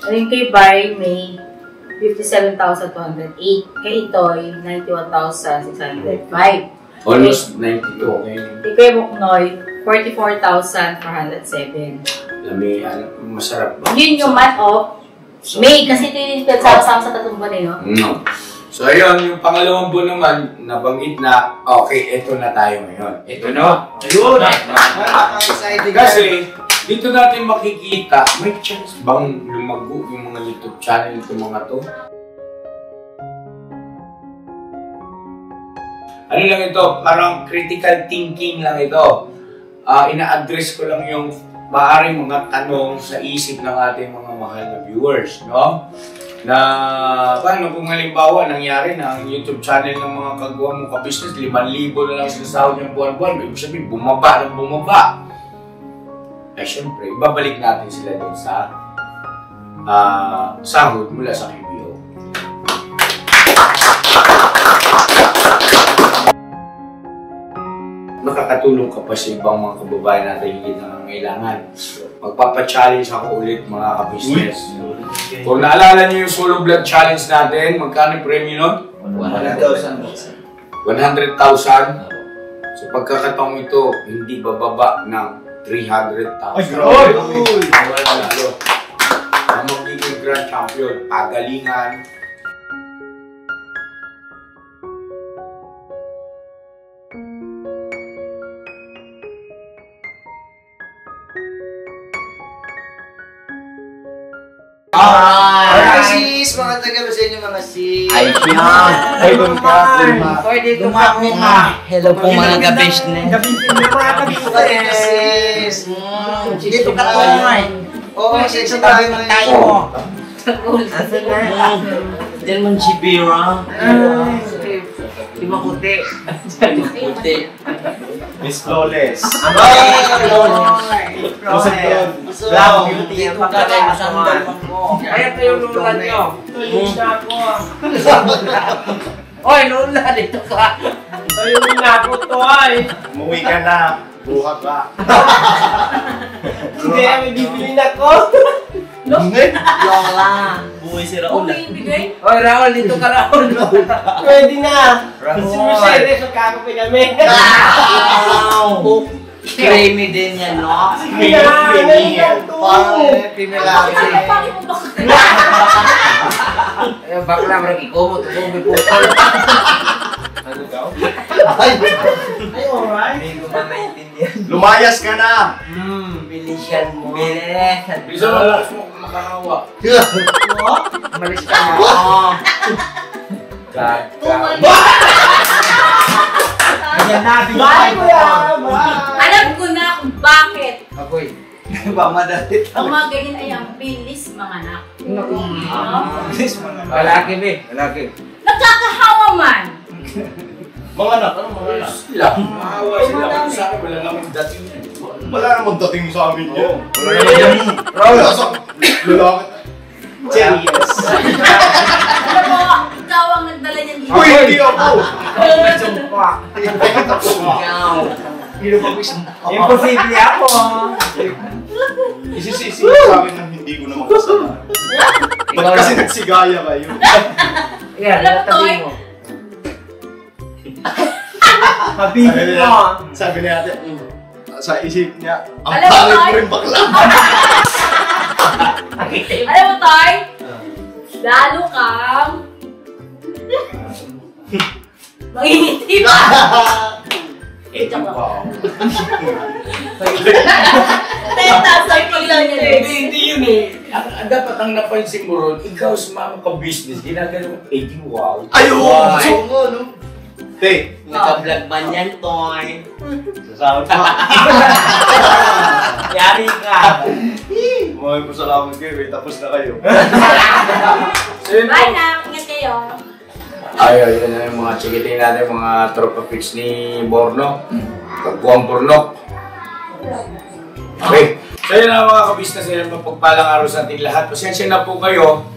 Ayun kay Bai, may 57,208. Kay Itoy, 91,605. Almost 92. Kay Buknoy, 44,407. Lami, masarap ba? Yun yung month of May, kasi ito yung sama-sama sa tatlong buwan eh, no? No. So, ayun, yung pangalawang buwan naman, nabanggit na, okay, eto na tayo ngayon. Eto na. Ayun! Kasi, dito natin makikita, may chance bang lumago yung mga YouTube channel itong mga to? Ano lang ito? Parang critical thinking lang ito. Ina-address ko lang yung maaaring mga tanong sa isip ng ating mga mahal na viewers, no? Na, paano kung halimbawa nangyari na ang YouTube channel ng mga kagawa mong ka-business, 5,000 na lang sinasahod yung buwan-buwan, ibig sabihin, bumaba ng bumaba. Eh, syempre, ibabalik natin sila doon sa sahod mula sa KBO. Nakakatulong ka pa sa ibang mga kababayan natin hindi nangangailangan. Magpapa-challenge ako ulit mga ka-business. Kung naalala niyo yung solo vlog challenge natin, magkano yung premium nun? 100,000. 100,000. So pagkakataong ito, hindi bababa ng 300,000. Ay, grabe! Ang magiging grand champion, pagalingan. Sis, mga taga sa inyo mga sis. Ay, yan. Ay, doon ka. Dumami ka. Hello po mga ka-business. Sis. Dito ka po. Oo, sis, tayo Tayo. Asan na? Diyan mo si Bira. Di makuti. Makuti. Miss Flawless. Black beauty. Dito ka kayo masandal mo. Kaya kayo lulan nyo. Tulis na ako. Oy, Lola, dito ka. Tayo na ako to ay. Umuwi ka na. Buhat ka. Hindi, may bibili na ko. Lola. Buhay si Raul. Oy, Raul, dito ka Raul. Pwede na. Si Mercedes, magkakape kami. Wow. Creamy din yan, no? Creamy. Parang pinalaki. Bakla, marang ikomot. Ikomot po. Ano daw? Ay, alright. Hindi ko man naintindihan. lumayas ka na. Bilisan mo. Bilisan mo. Bisa malakas mo kung makahawa. Umalis ka na. Ayan na, Bye, kuya! Alam ko na kung bakit. Ako'y. Pamadalit. Ang mga ganyan ay ang bilis mga anak. Lalaki, be. Lalaki. Nagkakahawa man. Mga anak, ano mga anak? Sila, mahawa sila. Kung sa akin, wala naman dating yan. Wala namang dating sa amin yan. Raul, Lalaki. Serious. Alam mo, ikaw ang nagdala niyan dito. Uy, hindi ako. imposible ako. Isisisi sa akin ng hindi ko na makasama. Ba't kasi nagsigaya kayo? Yan, Alam mo, tabi Toy? mo. Habibin mo. Sabi niya ate, sa isip niya, ang Alam mo, pangit Toy? mo rin bakla. Alam mo, Toy? Lalo kang... Mangingiti ba? Joke lang. Tenta, circle lang yan eh. Hindi yun eh. Dapat ang napansin mo ron, ikaw sa mga ka-business, ginagano mo, wow. Ayun! So, ano? Te, Naka-vlog man yan, Toy. sasahod pa. Yari ka. Mga pasalamat kayo, eh. Tapos na kayo. Bye na, ingat kayo. Ay, yun na yung mga chikiting natin, mga tropa pics ni Borno. Kagbuang Borno. Okay. So yun na mga kabisnes, yun ang pagpalang araw sa ating lahat. Pasensya na po kayo.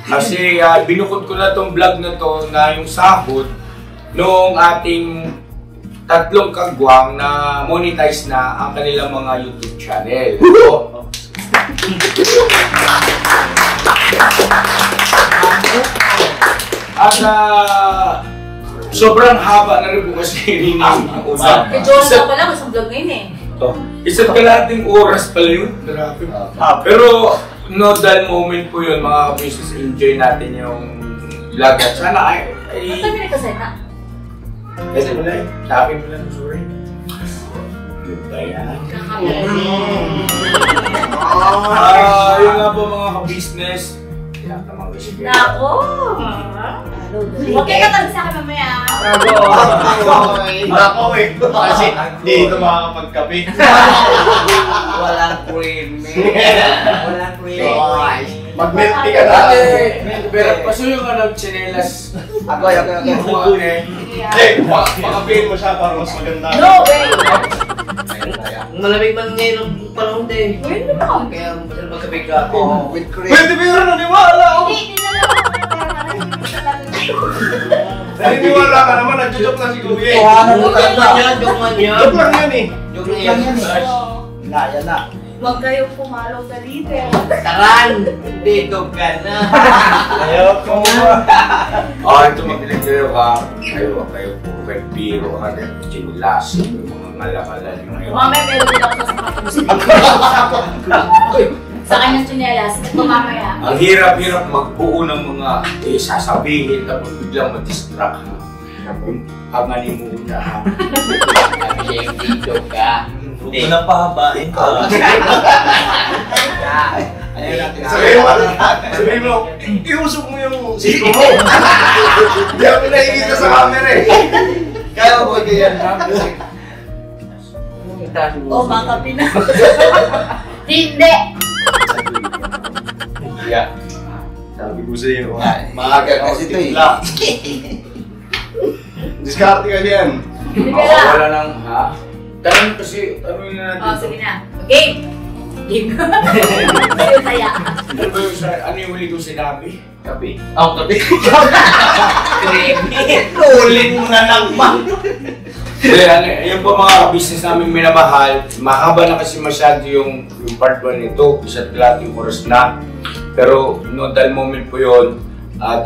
Kasi binukod ko na tong vlog na to na yung sahod noong ating tatlong kagwang na monetize na ang kanilang mga YouTube channel. So, At sobrang haba na rin po kasi rin ang usap. Kay Jonathan pa lang, isang vlog ngayon eh. Isa't kalating oras pala yun. Grabe. Pero no dull moment po yun, mga business. Enjoy natin yung vlog. At sana ay... Ba't kami nagkasena? Kasi wala eh. Sa akin wala ng sorry. Yun ba yan? Yun nga po mga ka-business. Kaya naman kasi kayo. Nako! Huwag kayo katang sa akin mamaya. Ako eh. Kasi dito makakapagkape. Walang cream. Walang cream. Mag-milk tea ka na. Pero pasuyo ka ng chinelas. Ako. Pakapihin mo siya para mas maganda. No way! Malamig man ngayon ang panahon din. Pwede naman. Kaya magkabig-gabi. With cream. Pwede pero naniwala ako. Hindi na lang. Naniniwala ka naman, nagjo-joke lang si Kuya. Joke man yan. Joke lang yan eh. Joke lang yan. Yan na. Huwag kayong pumalaw sa litre. Taran! Dito ka na. Ayaw ko mo. Ito mag-ilagay ka. Kayo po. Biro ka rin. Chinilas. Yung mga malakala nyo ngayon. Mamaya meron din ako sa kapatid. Sa kanyang tsinelas, ito mamaya. Ang hirap-hirap magbuo ng mga sasabihin tapos biglang madistract ha. Panganin mo na ha. Dito ka. Huwag mo nang pahabain ka. Sabihin mo, iusok mo yung siko mo. Hindi ako nakikita sa camera eh. Kaya ko ganyan ha. O, mga kapina. Hindi! Yeah. Sabi ko sa iyo, maaga kasi ito eh. Diskarte ka diyan. Hindi ka lang. Wala nang ha? Tanong kasi, tanongin na natin. O, sige na. Game! Game! Kasi saya. Ano yung huli ko sinabi? Kape? Ang kape. Tulin mo na lang ba? Yun po mga business namin minamahal. Mahaba na kasi masyado yung part 1 nito. Isa't kalating oras na. Pero no dull moment po yun. At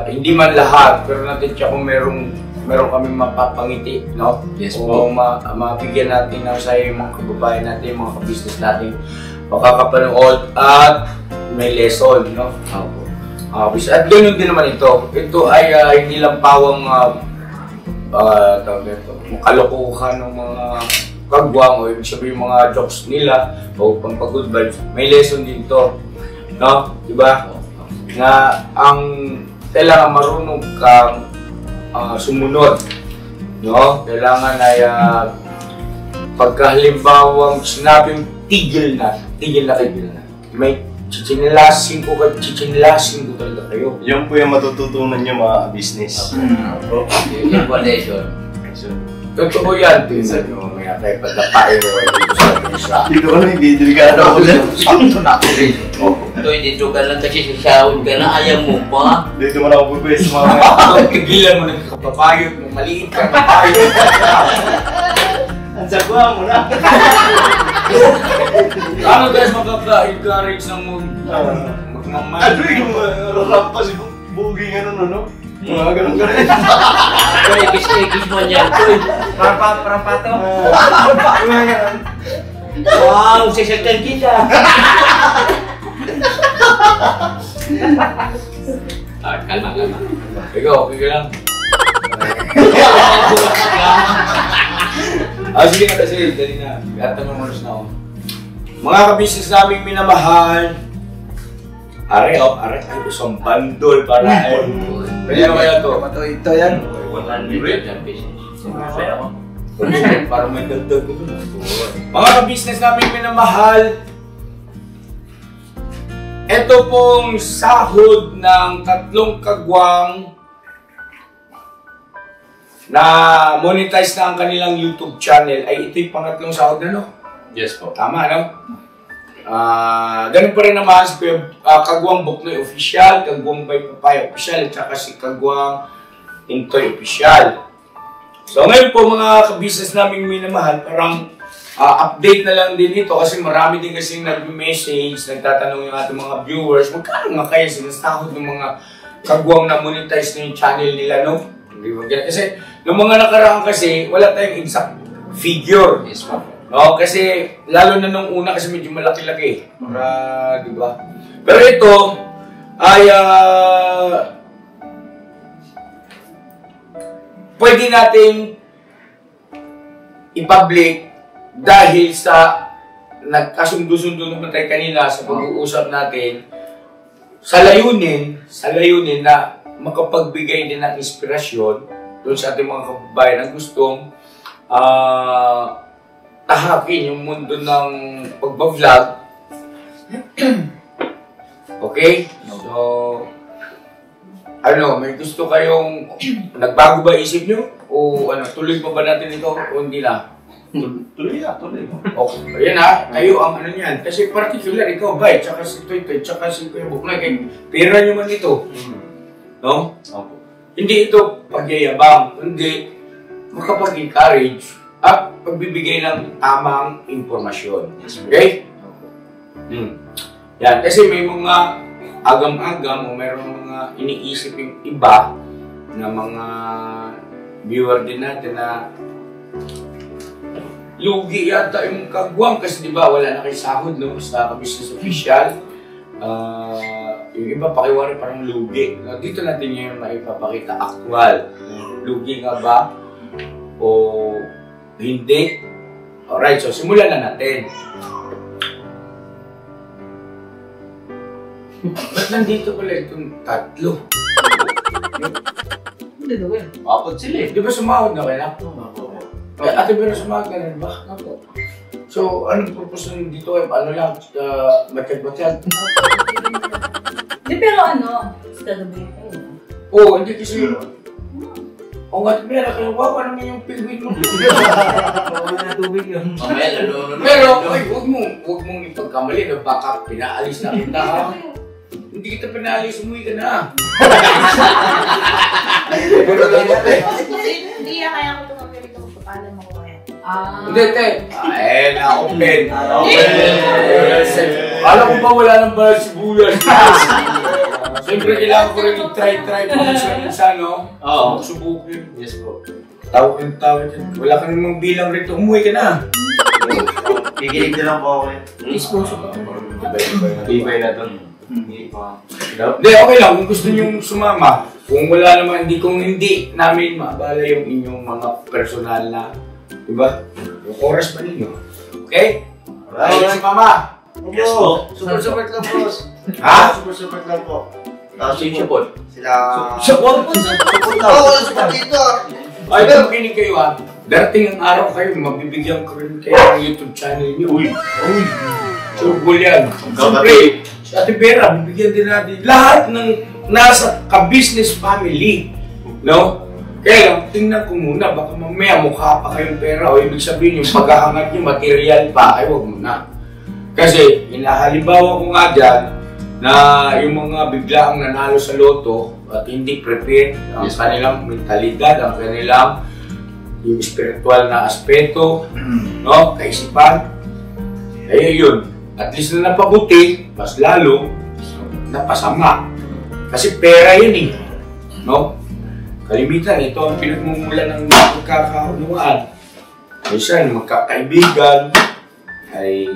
hindi man lahat, pero natitya kung meron kami mapapangiti, no? Yes o mabigyan natin ng saya yung mga kababayan natin, yung mga ka-business natin makakapanood at may lesson, no? At ganun din naman ito. Ito ay hindi lang pawang kalokohan ng mga kagwang o ibig sabihin yung mga jokes nila o pampag-good vibes. May lesson din ito, no? Diba? Na ang kailangan marunong kang sumunod, no? Kailangan ay pagkahalimbawang sinabing tigil na may chichinilasin ko talaga kayo. Yan po yung matututunan nyo mga business. Yung foundation. Totoo yan, tingnan nyo, may akay pagkapain ko dito sa isa. Dito ka na i-delikado ako dyan. Sakto na ako rin. Ito, dito ka lang kasi sasahod ka na, ayaw mo pa. Dito mo na ako pupwes mga Tigilan mo ng kapapayot, maliit ka kapapayot. ang sagwa mo na. Ano guys, magkaka-encourage ng magmamahal? Ano yung rap pa si Buging ano no? Mga ganun ka rin. Ito, ikis mo niyan. Para to. Mga ganun. Wow, sasaktan kita. Kalma. Ikaw, okay ka lang? Sige na kasi, dali na. Tanong mo na ako. Mga ka-business namin minamahal. Are, isang bandol para ay. Pwede na kaya to? Ito yan. 100 ang business. Para may dagdag ko. Mga ka-business namin minamahal. Ito pong sahod ng 3 kagwang na monetize na ang kanilang YouTube channel ay ito yung pangatlong sahod na, no? Yes po. Tama, no? Ganun pa rin naman si Kagwang Buknoy Official, Kagwang Bay Papaya Official, at saka si Kagwang Intoy Official. So ngayon po mga ka-business naming minamahal, parang update na lang din ito kasi marami din kasing nag-message, nagtatanong yung ating mga viewers, magkano nga kaya sinasahod ng mga kagwang na monetize na yung channel nila, no? Kasi, noong mga nakaraan kasi, wala tayong exact figure. Yes, ma'am. No, kasi, lalo na nung una kasi medyo malaki-laki. Para, di ba? Pero ito, ay, pwede nating i-public dahil sa nagkasundo-sundo naman tayo kanina sa pag-uusap natin sa layunin na makapagbigay din ng inspirasyon doon sa ating mga kababayan na gustong tahakin yung mundo ng pagbablog. Okay? So, may gusto kayong nagbago ba isip nyo? O tuloy pa ba natin ito o hindi na? Tuloy. Okay, ayan ha, kayo ang niyan. Kasi particular, ikaw ba, tsaka si Toy, tsaka si Kuya Buknoy, pera nyo man ito. No? Opo. Hindi ito pagyayabang, hindi makapag-encourage at pagbibigay ng tamang impormasyon. Okay? Yan, kasi may mga agam-agam o mayroong mga iniisip yung iba na mga viewer din natin na lugi yata yung kagwang kasi di ba wala na kayo sahod, no? Basta ka-business official. Yung iba pakiwari parang lugi. Dito natin yung maipapakita actual. Lugi nga ba o hindi? Alright, so simulan na natin. Ba't nandito pala itong tatlo? Hindi daw eh. Apat sila eh. Di ba sumahod na kaya? Opo. Ate Vera, sumahod ka rin ba? Opo. So, anong purpose nung dito? Ano lang? Matyag-matyag? Hindi, pero stability kayo. Oo, hindi kasi o Ate Vera, kaya wawa naman yung pilwin mo. Wala na tubig yun. Pero, ay, huwag mong ipagkamali na baka pinaalis na kita ha. Hindi kita pinaalis, umuwi ka na. Hindi yan kaya ko tumapir ito kung paano mo kaya. Hindi, te. Ay, na-open. Alam ko ba wala nang balat si Bulan? Siyempre, kailangan ko rin i-try minsan, no? Oo. Subukin. Yes po. Tawag yan. Wala ka namang bilang rito. Umuwi ka na. Kikilig na lang po ako eh. Disposal ko. Ibay na doon. Hindi pa. Hindi, okay lang. Kung gusto nyo sumama, kung wala naman, kung hindi namin maabala yung inyong mga personal na, diba? Yung oras pa ninyo. Okay? Alright, sumama. Yes po. Super lang, boss. Ha? Super lang po. Support. Sila... Support? Support lang. Oo, support dito. Ay, pero makinig kayo ha. Darating ang araw kayo, mabibigyan ko rin kayo ng YouTube channel niyo. Uy! Surbol yan. Siyempre, si Ate Vera, bibigyan din natin lahat ng nasa ka-business family. No? Kaya lang, tingnan ko muna, baka mamaya mukha pa kayong pera o ibig sabihin yung paghahangat nyo, material pa, ay wag muna. Kasi, inahalimbawa ko nga dyan, na yung mga biglaang nanalo sa loto at hindi prepared ang kanilang mentalidad, ang kanilang yung spiritual na aspeto, no, kaisipan, ay yun. At least na napabuti, mas lalo, napasama. Kasi pera yun eh. No? Kalimitan, ito ang pinagmumula ng magkakaunawaan. Minsan, magkakaibigan, ay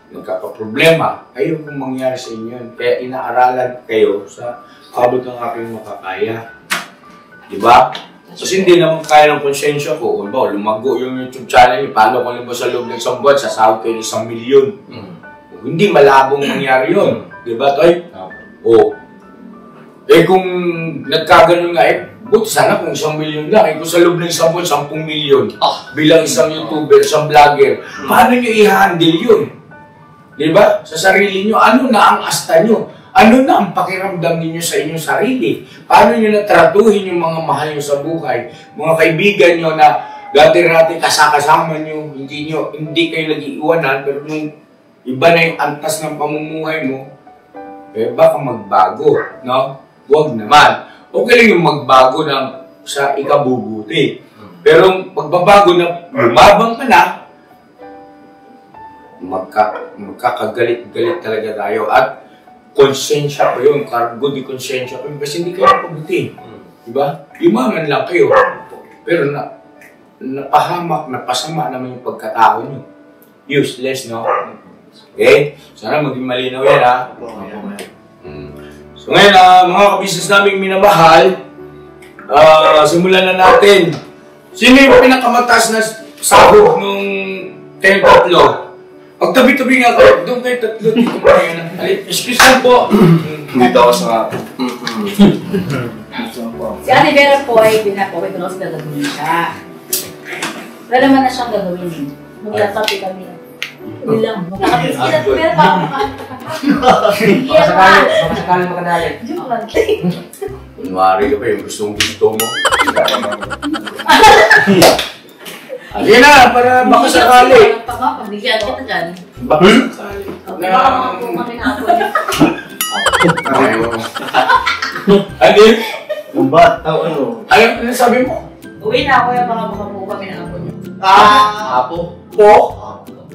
nagkakaproblema. Ayaw kung mangyari sa inyo yun. Kaya inaaralan kayo sa abot ng aking makakaya. Diba? Kasi hindi naman kaya ng konsensya ko. Kung ba, lumago yung YouTube channel niyo, paano kung ba sa loob ng isang buwan, sasahod kayo ng 1 milyon. Hindi malabong mangyari yun. Diba, Toy? Oo. Eh kung nagkaganon nga, buti sana kung 1 milyon lang. Eh kung sa loob ng isang buwan, 10 milyon. Bilang isang YouTuber, isang vlogger. Paano nyo i-handle yun? Diba? Sa sarili nyo, ano na ang asta nyo? Ano na ang pakiramdam ninyo sa inyong sarili? Paano nyo natratuhin yung mga mahal nyo sa buhay? Mga kaibigan nyo na dati-rati kasama nyo, hindi kayo nag-iiwanan, pero nung iba na yung antas ng pamumuhay mo, eh baka magbago, no? Huwag naman. Okay lang yung magbago sa ikabubuti. Pero pagbabago na lumabang ka na, magkakagalit-galit talaga tayo. At konsensya ko yun, cargo di konsensya ko yun, kasi hindi kayo napabuti. Diba? Yumaman lang kayo. Pero napahamak, napasama naman yung pagkatao nyo. Useless, no? Okay? Sana maging malinaw yan, ha? So ngayon, mga kabisnes namin minamahal, simulan na natin. Sino yung pinakamataas na sahod nung kayong tatlo? Pagtabi-tabi nga kayo, doon kayo tatlo, dito kayo na. Excuse me po. Dito ako sa... Si Ate Vera po ay pinapaway ko na kasi gagawin siya. Wala naman na siyang gagawin. Maglalapit kami. Hindi lang. Magkakapit sila. Pero pa ako Baka sakali makadali. Joke lang. Kunwari ka pa yung gusto mo. Hindi na, para baka sakali. Pagbigyan kita dyan. Baka sakali. Baka makakuha kami na ako. Ano yun? Lumbat, ano? Ano sabi mo? Uwi na ako yung baka makakuha kami na ako. Apo? Po?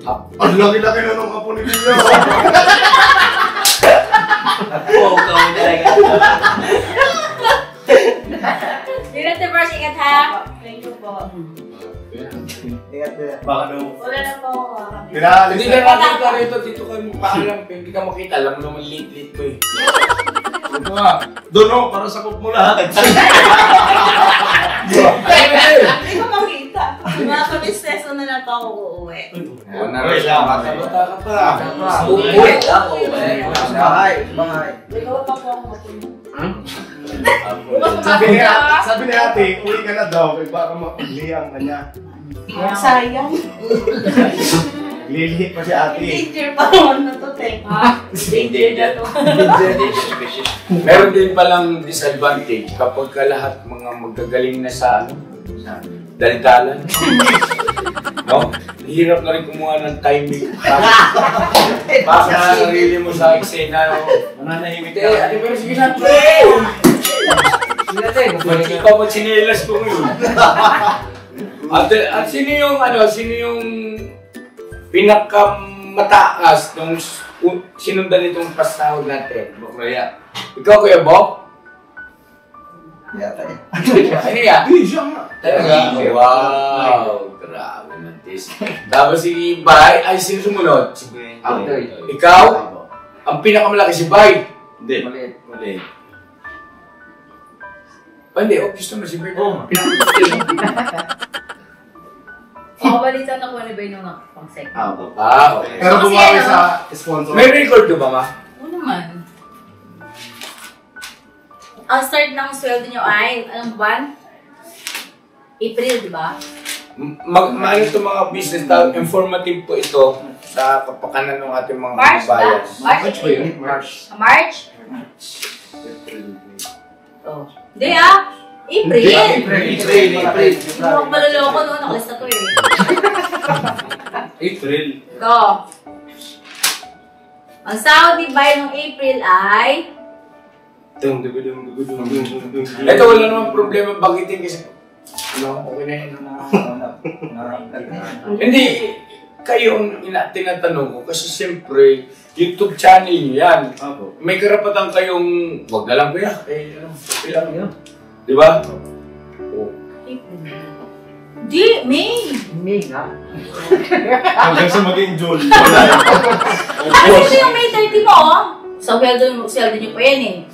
Ang laki-laki na nung apo ni Leo. Oo, kami talaga. Ingat na first, ingat ha. Thank you po. Ingat na. Baka daw. Wala na po ako. Pinaalis Hindi ka natin ka rito, dito ka magpaalam. Hindi ka makita, alam mo naman late-late ko eh. Ito nga. Doon o, para sakop mo lahat. Hindi ko makita. Mga kabisnes na lang po ako uuwi. Ano na rin siya, bata-bata ka pa. Uuwi lang, uuwi. Bahay. Ikaw pa po ako mapunta. Sabi ni ate, uwi ka na daw. Baka mapagliyang ka niya. Sayang. Lilihit pa si ate. Danger pa naman na to, te. Danger na to. Meron din palang disadvantage kapag ka lahat mga magagaling na sa daldalan. No? Hirap na rin kumuha ng timing. Baka na sarili mo sa eksena. No? Mananahimik Hindi, ate, pero sige na. Ikaw pag sinilas ko ngayon. At sino yung pinakamataas nung sinundan itong pasahod natin? Kaya, ikaw Kuya Bob? Yata eh. Ano yan? Siya nga. Talaga? Wow! Grabe nantis. Tapos si Bay, ay sino sumunod? Ikaw? Ang pinakamalaki si Bay. Hindi. Maliit. Hindi, obvious naman si Bay. Oo, balita na ko ano ba yung pang-second. Okay. Pero bumawi sa sponsor. May record ka ba, ma? Oo naman. Ang start ng sweldo nyo ay, anong buwan? April, di ba? Ano itong mga business tao, informative po ito sa kapakanan ng ating mga March ba? bayan. March ba yun? March. March? Oh. Hindi ah! April! April. Hindi ako maluloko noon, nakalista ko eh. April. Ito. Ang sahod ni Bay ng April ay... Ito wala namang problema bagitin kasi okay na yun. Hindi, kayo ang tinatanong ko kasi siyempre YouTube channel nyo yan. May karapatan kayong wag na lang kuya. Okay lang yun. Di ba? April. Di, May! May nga. Hanggang sa maging June. Kasi ito yung May 30 mo, oh. Sa sweldo nyo po yan eh.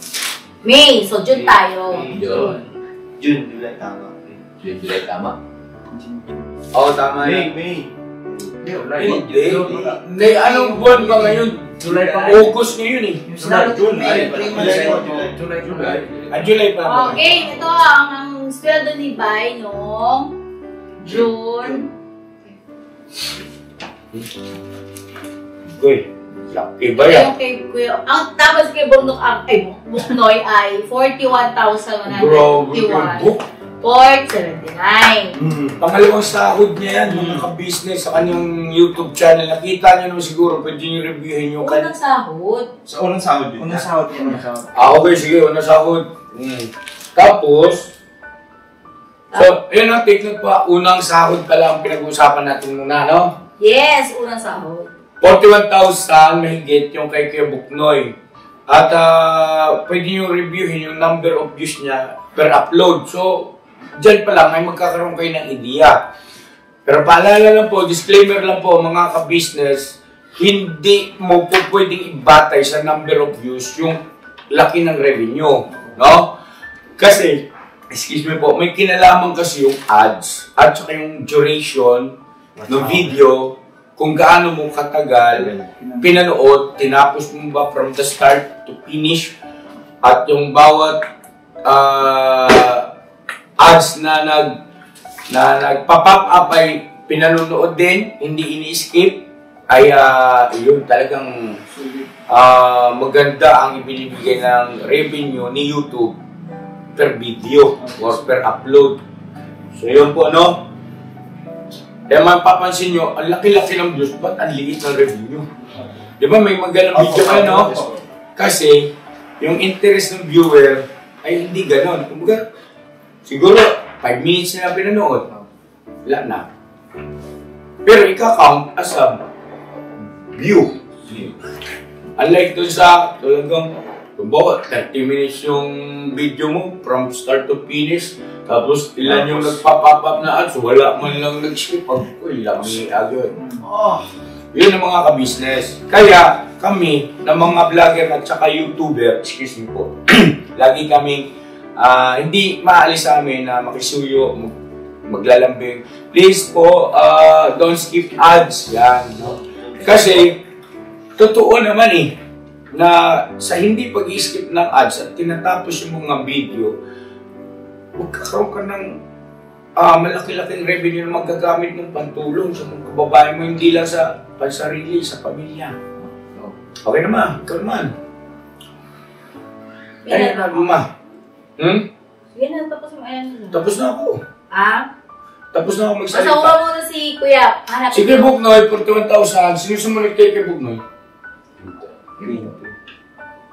May, so June tayo. June, July, tama. July, tama? Oo, tama yan. May. Hindi, anong buwan ba ngayon? July pa. August ngayon eh. July pa. Okay, ito ang sweldo ni Bay noong June. Uy, iba yan. Yung kay Kuya, ang tapos kay Buknoy ay 41,191. 479. Pangalawang sahod niya yan, mga ka-business sa kanyang YouTube channel. Nakita niyo naman siguro, pwede niyo reviewin yung Unang sahod. Sa unang sahod yun. Unang sahod. Okay, sige, unang sahod. Tapos, so, yun ang take note pa, unang sahod pala ang pinag-uusapan natin muna, no? Yes, unang sahod. 41,000 mahigit yung kay Kuya Buknoy. At pwede nyo reviewin yung number of views niya per upload. So, dyan pa lang ay magkakaroon kayo ng idea. Pero paalala lang po, disclaimer lang po mga ka-business, hindi mo po pwedeng ibatay sa number of views yung laki ng revenue. No? Kasi, excuse me po, may kinalaman kasi yung ads at saka yung duration ng video, kung gaano mo katagal pinanood, tinapos mo ba from the start to finish, at yung bawat ads na nagpa-pop up ay pinanonood din, hindi ini-skip, ay yun talagang maganda ang ibinibigay ng revenue ni YouTube per video or per upload. So yun po, no? Kaya mapapansin nyo, ang laki-laki ng views, ba't ang liit ng revenue? Di ba may magandang video kayo, no? Kasi, yung interest ng viewer ay hindi ganon. Kumbaga, siguro, 5 minutes na pinanood. Wala na. Pero ika-count as a view. Unlike dun sa, talagang, kumbaga, 30 minutes yung video mo from start to finish. Tapos ilan yung nagpa-pop up na ads, wala man lang nag-skip. Uy, lami agad. Yun ang mga ka-business. Kaya kami, na mga vlogger at saka YouTuber, excuse me po, lagi kami hindi maalis sa amin na makisuyo, maglalambing. Please po, don't skip ads. Yan, no? Kasi, totoo naman na sa hindi pag-skip ng ads at tinatapos yung mga video, magkakaroon ka ng malaki-laking revenue na magagamit ng pantulong sa mga kababayan mo, hindi lang sa pansarili, sa pamilya. Okay naman, ikaw naman. Ayun na, Mama. Sige na, tapos mo, ayan. Tapos na ako. Tapos na ako magsalita. Masawa mo na si Kuya. Hanapin Sige, Buknoy, 41,000. Sino sumunod kayo kay Buknoy?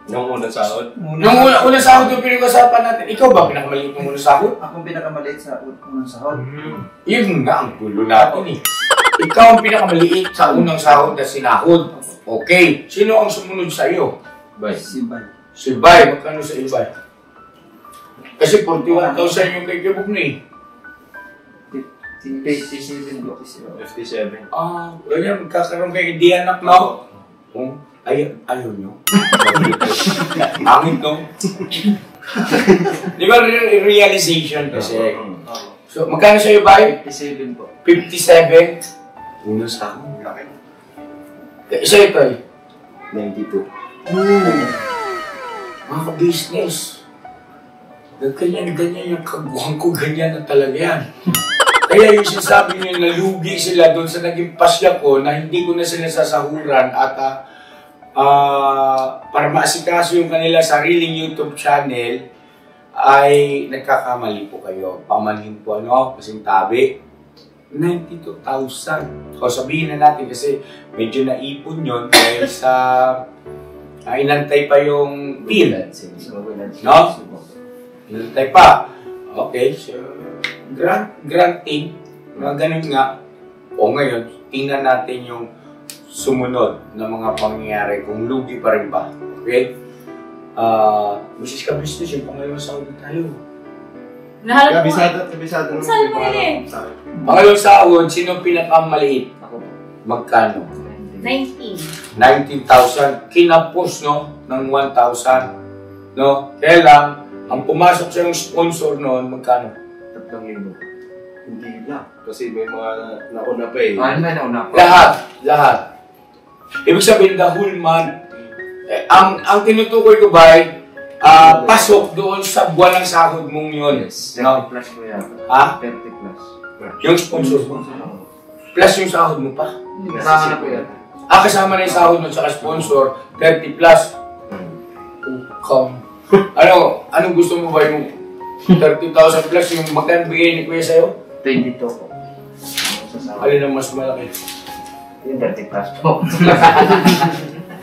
Yung unang sahod? Nung unang sahod yung pinag-usapan natin, ikaw ba pinakamaliit ng unang sahod? Akong pinakamaliit sa unang sahod. Yun nga ang gulo natin Ikaw ang pinakamaliit sa unang sahod na sinahod. Okay. Sino ang sumunod sa iyo? Si Bay. Si Bay. Magkano sa Ibay? Kasi 41,000 yung kay Buknoy. 57. 57. Ganyan, magkakaroon kayo idea anak, no? Ayaw nyo. Angit, no? Di ba realization kasi? So, magkano sa'yo, Bay? 57 po. 57? Unang sahod. Isa ito eh? 92. Mga ka-business. Ganyan yung kaguhan ko, ganyan na talaga yan. Kaya yung sinasabi nyo, nalugi sila doon sa naging pasya ko na hindi ko na sila sasahuran at para maasikaso yung kanila sariling YouTube channel ay nagkakamali po kayo. Pamanhin po kasing tabi. 92,000. O sabihin na natin kasi medyo naipon yun dahil sa inantay pa yung bill. No? Inantay pa. Okay, so granting, mga ganun nga. O ngayon, tingnan natin yung sumunod na mga pangyayari kung lugi pa rin ba. Okay? Mrs. Ka-Business, yung pangalawang sahod na tayo. Nahalap mo. Kabisado. Saan mo yun Pangalawang sahod, sino pinakamaliit? Ako po. Magkano? 19. 19,000. Kinapos, no? Ng 1,000. No? Kaya lang, ang pumasok sa yung sponsor noon, magkano? 3,000. Hindi na. Kasi may mga nauna pa eh. Ano ba nauna po? Lahat. Ibig sabihin, the whole month. Ang tinutukoy ko ba ay pasok doon sa buwan ng sahod mong yun. Yes. No? 30 plus po yan. 30 plus. Yung sponsor mo. Plus yung sahod mo pa. Kasama na po yan. Kasama na yung sahod mo sa sponsor, 30 plus. Anong gusto mo ba yung 30,000 plus yung magkano bigay ni Kuya sa'yo? 22 po. Alin ang mas malaki? Yung 30 plus po.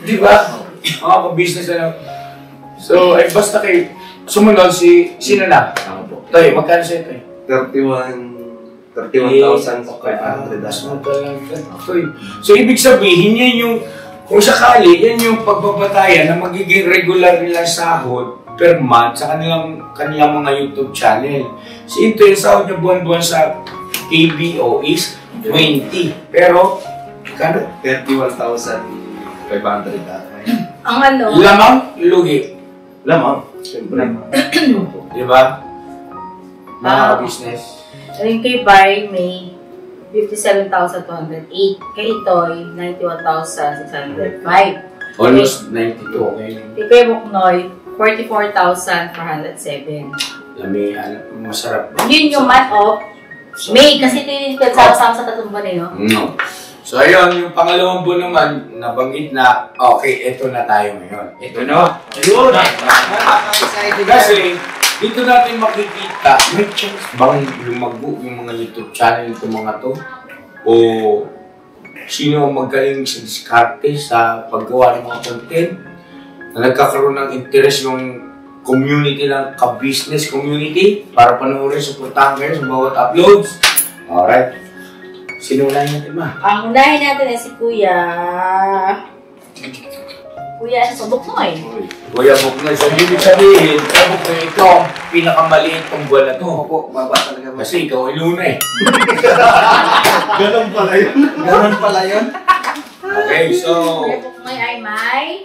Di ba? Mga ka-business So, ay basta kayo, sumunod sino na? Ako po. Toy, magkano sa'yo, Toy? 31,500. Mas magkano lang. Toy. So, ibig sabihin yan yung kung sakali, yan yung pagbabatayan na magiging regular nilang sahod per month sa kanilang mga YouTube channel. So ito yung sahod niya buwan-buwan sa KBO is 20. Pero, kano? 31,500 ata. Ang ano? Lamang, lugi. Lamang. Siyempre. Diba? Mga business. Yung kay Bar, may 57,208. Kay Itoy, 91,605. Almost 92, okay? Kay Kuya Buknoy, 44,407. Lami, masarap. Yun yung month of May, kasi ito yung sama-sama sa tatlong buwan eh, no? No. So ayun, yung pangalawang buwan naman, nabanggit na, okay, eto na tayo ngayon. Ito na. Ayun! Kasi, dito natin makikita, may chance bang lumago yung mga YouTube channel ito mga to? O sino ang magaling sa diskarte sa paggawa ng mga content? Na nagkakaroon ng interest yung community ng ka-business community para panoorin, supportahan kayo sa bawat uploads. Alright. Sino unahin natin, ma? Ang unahin natin ay si Kuya... Kuya sa Buknoy. Kuya Buknoy, so ibig sabihin, Kuya Buknoy, ito ang pinakamaliit kong buwan na to. Opo, baba talaga. Kasi ikaw ay luna eh. Ganun pala yun. Ganun pala yun. Okay, so... Kuya Buknoy ay may...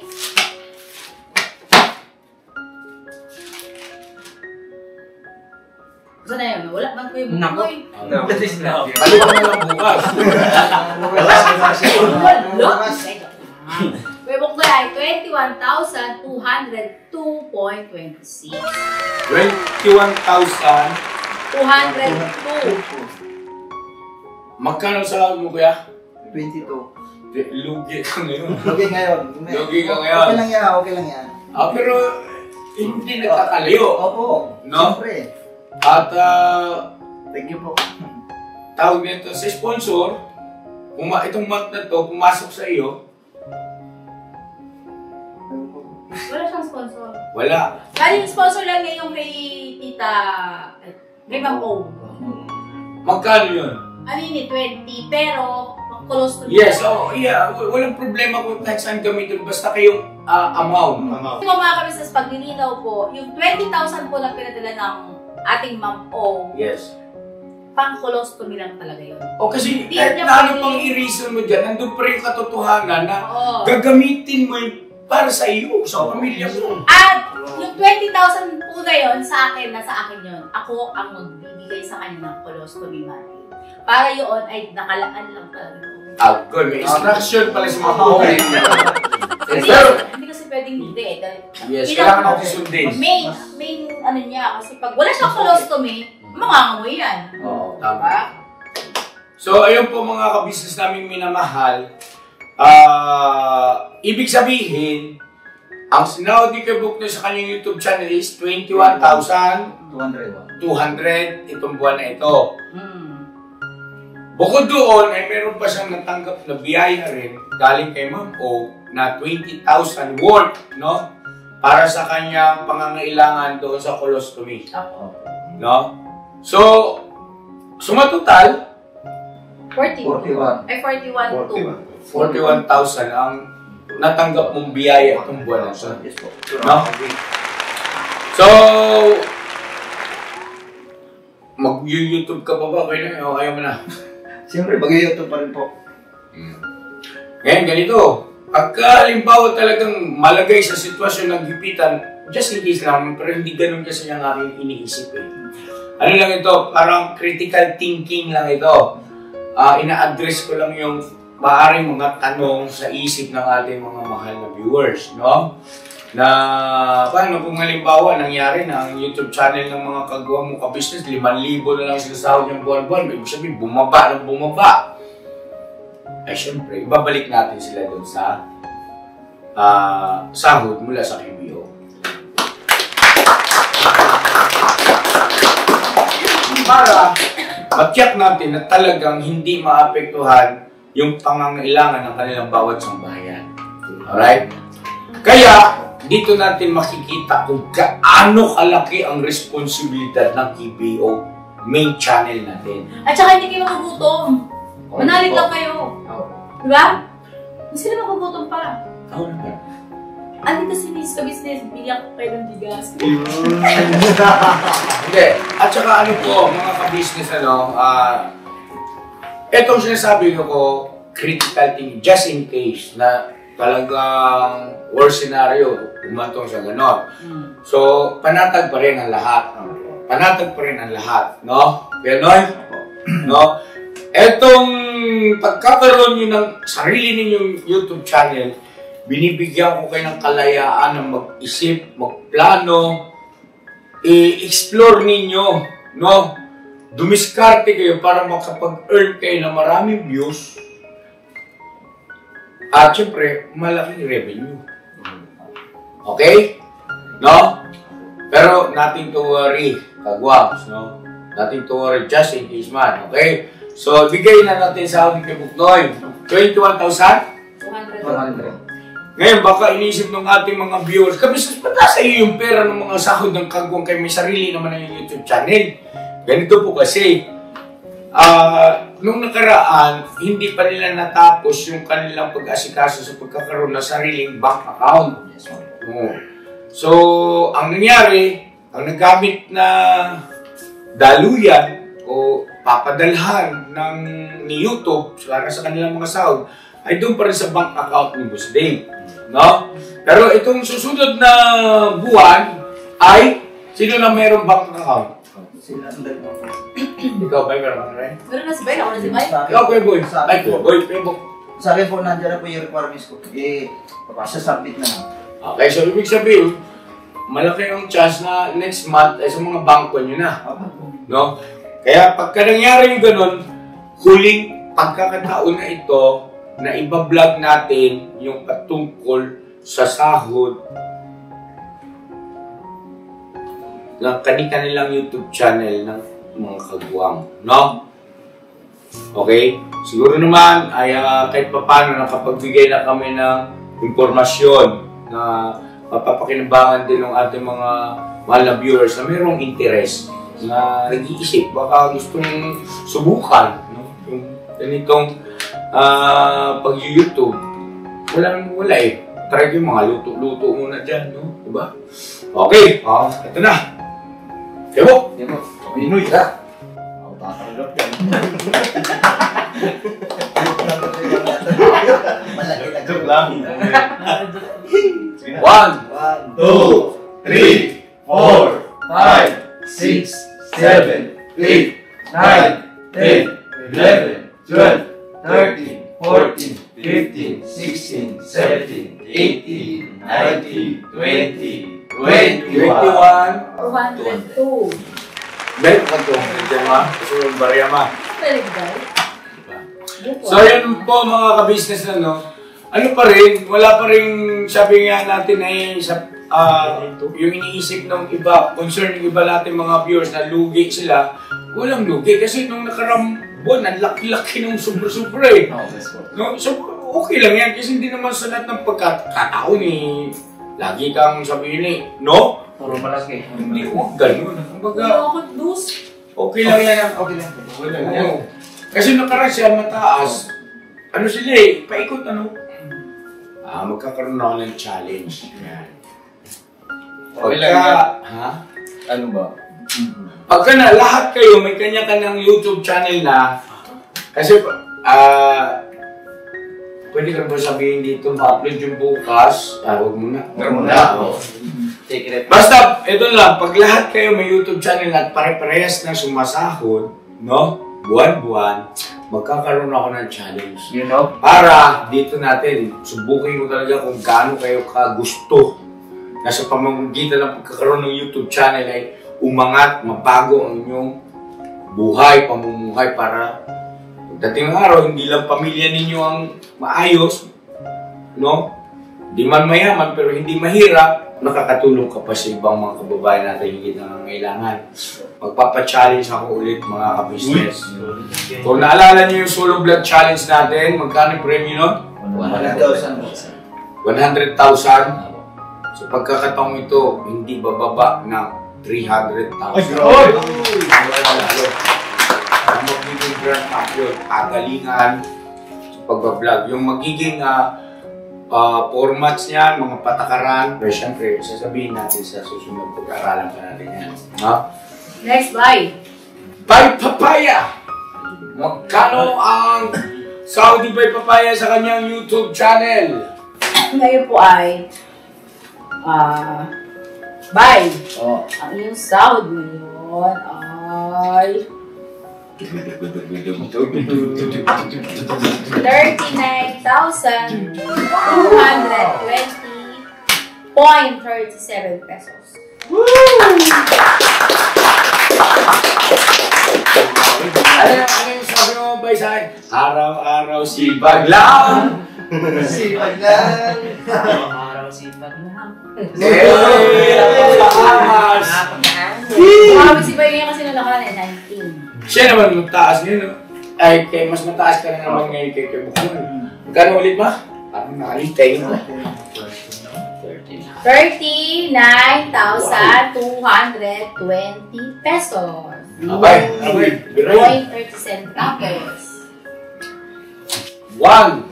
Saan na yun? Wala man Kuya Buknoy. Balik ka na lang bukas. Kuya Buknoy ay 21,202.26. 21,000. 202. Magkano sa mo, kuya? 22. Lugi ka ngayon. Okay ngayon. Lugi ka ngayon. Okay lang yan, okay lang yan. Pero hindi nakakalayo. Opo. No? Siyempre. At Thank you po. tawag nito sa sponsor, itong month na to, pumasok sa iyo, Wala siyang sponsor. wala. Bali, sponsor lang niya yung kay Tita... Kay Ma'am O. Magkano yun? Ano yun eh, 20. Pero, close to Yes, yeah. Walang problema kung kahit saan gamitin. Basta kayong amount. Kung mga kami sa paglilinaw po, yung 20,000 po na pinadala ng ating Ma'am O, Yes. pang colostomy lang talaga yun. O kasi Hindi kahit niya na ano pwede- pang i-reason mo dyan, nandun pa rin yung katotohanan na Oo. gagamitin mo yun para sa iyo, sa pamilya mo. At yung 20,000 po na yun, sa akin, nasa akin yun. Ako ang magbibigay sa kanya ng colostomy money. Para yun ay nakalaan lang talaga. Good. May instruction pala sa mga buhay. Hindi kasi pwedeng hindi eh. Dahil Yes, bilang- kailangan natin sundin. Main ano niya, kasi pag wala siyang colostomy, mangangamoy yan. Oo, tama. Diba? So, ayun po mga kabisnes namin minamahal. Ibig sabihin, ang sinahod ni Kuya Buknoy sa kanyang YouTube channel is 21,200 200. itong buwan na ito. Bukod doon, ay meron pa siyang natanggap na biyaya rin galing kay Ma'am O na 20,000 worth, no? Para sa kanyang pangangailangan doon sa colostomy. No? So, sumatotal, 41. Ay, 41,200. 41,000 ang natanggap mong biyaya itong buwan na ito. Yes po. No? So, mag-YouTube ka pa ba? Kaya o ayaw mo na? Siyempre, mag-YouTube pa rin po. Ngayon, ganito. Pagka halimbawa talagang malagay sa sitwasyon ng gipitan, just in case lang, pero hindi ganun kasi ang aking iniisip eh. Ano lang ito, parang critical thinking lang ito. Ina-address ko lang yung maaaring mga tanong sa isip ng ating mga mahal na viewers, no? Na paano kung halimbawa nangyari na ang YouTube channel ng mga kagawa mong ka-business, 5,000 na lang sinasahod yung buwan-buwan, ibig sabihin bumaba ng bumaba. Ay syempre, ibabalik natin sila doon sa sahod mula sa KBO. Para matiyak natin na talagang hindi maapektuhan yung pangangailangan ng kanilang bawat sambahayan. Alright? Kaya, dito natin makikita kung gaano kalaki ang responsibilidad ng KBO main channel natin. At saka hindi kayo magugutom. Manalig lang kayo. Diba? Hindi sila magugutom pa. Ako naman. Andito si Miss Ka-Business, bigyan ko kayo ng bigas. Hindi. At saka ano po, mga ka-business, etong sinasabi ko, critical thinking, just in case na talagang worst scenario, umantong sa ganon. So, panatag pa rin ang lahat. Panatag pa rin ang lahat, no? Ganon? No? Etong pagkakaroon nyo ng sarili ninyong YouTube channel, binibigyan ko kayo ng kalayaan na mag-isip, magplano, i-explore ninyo, no? Dumiskarte kayo para makapag-earn kayo ng maraming views at syempre, malaking revenue. Okay? No? Pero nothing to worry, kagwaps, no? Nothing to worry, just in case man, okay? So, bigay na natin sa ating kay Buknoy. 21,000? 200. Ngayon, baka inisip ng ating mga viewers, kabisas pa sa iyo yung pera ng mga sahod ng kagwang kayo may sarili naman ng YouTube channel. Ganito po kasi, nung nakaraan, hindi pa nila natapos yung kanilang pag-asikaso sa pagkakaroon ng sariling bank account. So, ang nangyari, ang nagamit na daluyan o papadalhan ni YouTube para sa kanilang mga sahod, ay doon pa rin sa bank account ni Boss Dave. No? Pero itong susunod na buwan ay sino na mayroong bank account? Ikaw ba meron rin? Meron na si Bay, ako na si Bay. Ikaw, Kuya Boy. Ay, Kuya Boy, Facebook. Sa akin po, nandiyan na po yung requirements ko. Papasa-submit na lang. Okay, so ibig sabihin, malaki yung chance na next month ay sa mga bangko nyo na. No? Kaya pagka nangyari yung ganun, huling pagkakataon na ito na iba-vlog natin yung patungkol sa sahod ng kanilang YouTube channel ng mga kagwang. No? Okay? Siguro naman ay kahit paano nakapagbigay na kami ng impormasyon na mapapakinabangan din ng ating mga mahal na viewers na mayroong interest na nag-iisip, baka gustong subukan, no? Yung ganitong pag-YouTube. Wala eh. Try yung mga luto-luto muna dyan, no? Diba? Okay, ito na. Yabo! Pinoy ka. Tatanggap yan. Joke lang. 1, 2, 3, 4, 5, 6, 7, 8, 9, 10, 11, 12, 13, 14, 15, 16, 17, 18, 19, 20, 21. 202. Bel, kanto. Nandiyan ma. Kasi yung barya ma. Very good. So, yun po mga ka-business na, no? Ano pa rin, wala pa rin, sabi nga natin ay, yung iniisip ng iba, concern ng iba natin mga viewers na lugi sila, walang lugi. Kasi nung nakarambuan, ang laki-laki ng sobra-sobra eh. No? So, okay lang yan. Kasi hindi naman sa lahat ng pagkakataon eh, lagi kang sabihin eh, no? Puro malaki. Hindi, huwag ganun. Kumbaga, okay lang yan. Okay lang. Okay lang yan. Kasi nakaraan siya mataas, ano sila eh, paikot ano? Magkakaroon ako ng challenge. Yan. Pagka, ha? Ano ba? Pagka na, lahat kayo may kanya-kanyang YouTube channel na, kasi, pwede ka ba sabihin dito, ma-upload yung bukas, huwag muna. Basta, ito lang, pag lahat kayo may YouTube channel at pare-parehas na sumasahod, no? Buwan-buwan, magkakaroon ako ng challenge. You know? Para dito natin, subukin ko talaga kung gaano kayo kagusto na sa pamamagitan ng pagkakaroon ng YouTube channel ay umangat, mabago ang inyong buhay, pamumuhay para pagdating ng araw, hindi lang pamilya ninyo ang maayos, no? Di man mayaman pero hindi mahirap, nakakatulong ka pa sa ibang mga kababayan natin higit na nangangailangan. Magpapa-challenge ako ulit mga ka-business. Kung naalala niyo yung solo vlog challenge natin, magkano yung premium nun? 100,000. 100,000. So pagkakataong ito, hindi bababa ng 300,000. Ang magbibig grand up yun, pagalingan. pagbablog. Yung magiging formats niyan, mga patakaran, pero syempre, sasabihin natin sa susunod pag-aaralan pa natin yan. Ha? Next, bye. By Papaya! Magkano ang Saudi by Papaya sa kanyang YouTube channel? Ngayon po ay, bye. Oh. Ang iyong sahod ngayon ay 39,220.37 pesos. Ano yung sabi mo ba sa akin? Araw-araw sipag lang! Sipag lang. Araw sipag lang. Napakaangas! Marami si Bayo niya kasi nung nakaraan ay 19. Siya naman mataas niya, no? Ay, mas mataas ka na naman ngayon kay Bukon. Magkano ulit ba? Parang nakalitay mo. 39,220 pesos. Okay, biray. 30 centavos. 1,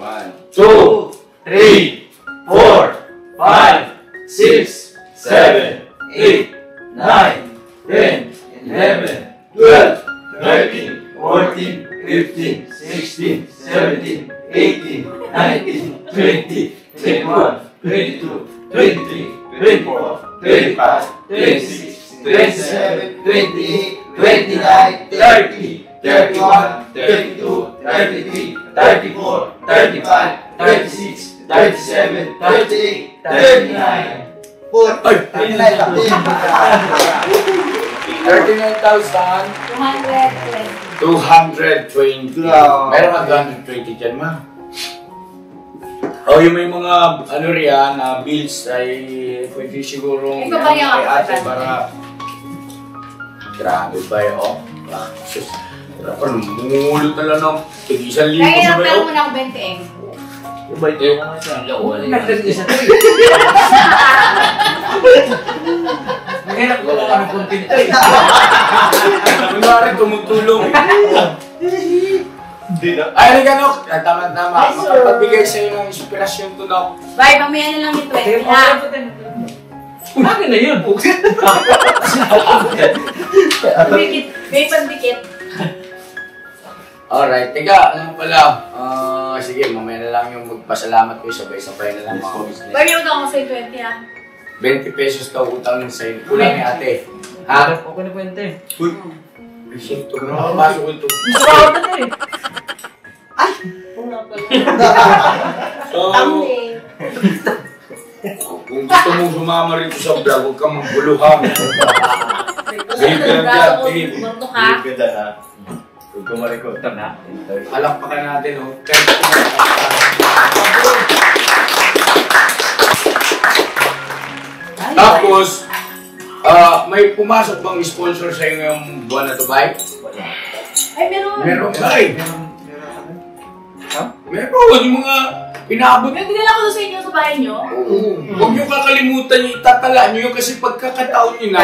2, 3, 4, 5, 6, 7, 8, 9, 10, 11, 12, 13, 14, 15, 16, 17, 18, 19, 20, 21, 22, 23, 24, 25, 26, 27, 28, 29, 30, 31, 32, 33, 34, 35, 36, 37, 38, 39. Ay! 39,000. 220. 220. Meron ka 220 dyan, ma. Oh, yung may mga ano riyan na bills ay pwede siguro Ito ba yung kay ate ako? para grabe ba yun, oh. Ah, sus. Parang mulot na lang ng tig-1,000 Kaya sa pero bayo. mo na ako 20 eng. Yung ba ito mga sa lawal? Nagdagisa to eh. Mahirap ko lang ang content to eh. Kunwari tumutulong. Ay, Ganok! Tama-tama. Yes, sir. Makapagbigay sa'yo ng inspirasyon to, Nok. Bye, mamaya na lang yung 20 ha. Akin na yun. Dikit. May pandikit. Alright, teka, ano pala? Sige, mamaya na lang yung magpasalamat ko, sabay-sabay na lang mga business. Bye, yung ako sa'yo 20 ha. 20 pesos ka utang ng sa'yo. Kulang ni ate. Ha? Okay na kwente. Uy! Shit, ito na makapasok ko ito. Gusto ko ako na eh. So, kung gusto mong sumama rito sa vlog, huwag kang magbuluhan. Behave ka lang dyan, behave. Marunong ha. Ganda na. Huwag ko marikota na. Palakpakan natin, oh. Tapos, may pumasok bang sponsor sa ngayong buwan na to, Bay? Ay, meron. Meron, Bay. Meron, yung mga pinaabot. Nagbigyan ako sa inyo sa bahay nyo. Huwag niyo kakalimutan yung itatala niyo kasi pagkakataon niyo na,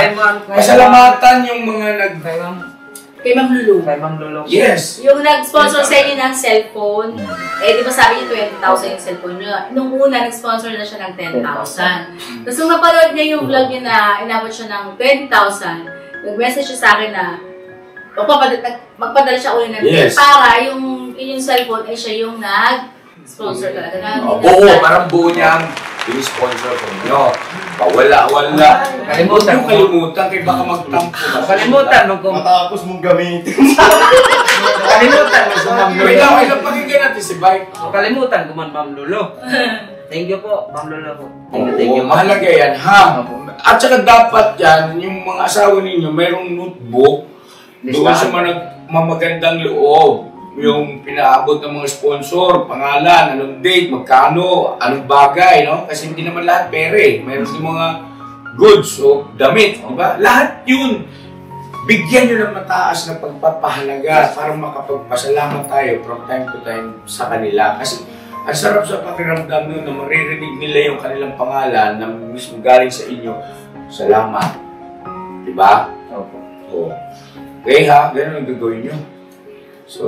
pasalamatan yung mga nag... Kay Ma'am Lulu. Kay Ma'am Lolo. Yes! Yung nag-sponsor sa inyo ng cellphone, di ba sabi niyo 20,000 yung cellphone niyo? Nung una, nag-sponsor na siya ng 10,000. Tapos nung napanood niya yung vlog niya na inabot siya ng 20,000, nag-message siya sa akin na magpadala siya uli ng Yes. para yung cellphone ay siya yung nag-sponsor talaga. Oo, parang buo niyang in-sponsor ko niyo. Wala. Kalimutan. Huwag niyo kalimutan kaya baka magtampo. Kalimutan mo kung... Matapos mong gamitin. Kalimutan mo kung Ma'am Wait Lolo. lang, pakinggan natin si Bay. Kalimutan ko man Ma'am Lolo. Thank you po, Ma'am Lolo po. Thank Oo, you. mahalaga yan, ha? At saka dapat yan, yung mga asawa ninyo, mayroong notebook doon sa mga mamagandang loob. Yung pinaabot ng mga sponsor, pangalan, anong date, magkano, anong bagay, no? Kasi hindi naman lahat pere. Mayroon din mga goods o damit, di ba? Lahat yun. Bigyan nyo ng mataas na pagpapahalaga para makapagpasalamat tayo from time to time sa kanila. Kasi ang sarap sa pakiramdam nun na maririnig nila yung kanilang pangalan na mismo galing sa inyo. Salamat. Di ba? Opo. Oo. Okay ha, ganun ang gagawin nyo. So,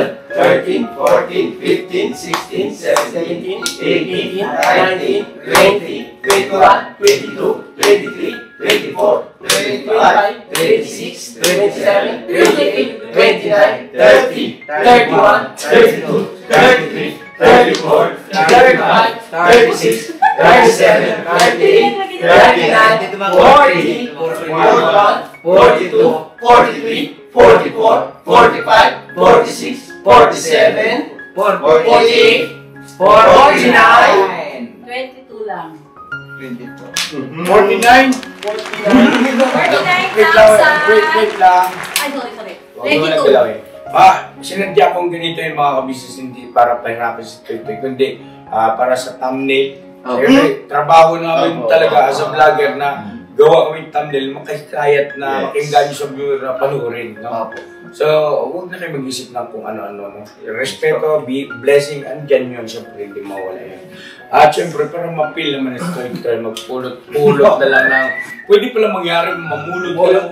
12, 13, 14, 15, 16, 17, 18, 19, 20, 21, 22, 23, 24, 25, 26, 27, 28, 29, 30, 31, 32, 33, 34, 35, 36, 37, 38, 39, 40, 41, 42, 43, 44, 45, 46, 47, 48, 49. 22 lang. 49? 49,000. Wait lang. Ay, sorry. Huwag mo lang 22. galawin. Sinadya kong ganito yung mga kabisnes, hindi para pahirapan si Toy-Toy, kundi para sa thumbnail. Siyempre, trabaho namin talaga as a vlogger na gawa kami thumbnail, makikayat na makinggan sa viewer na panuorin. No? So, huwag na kayo mag-isip ng kung ano-ano. No? Respeto, blessing, andyan yun. Siyempre, hindi mawala yun. At siyempre, para mapil naman ito, magpulot-pulot na lang ng... Pwede pala mangyari, mamulot ka lang.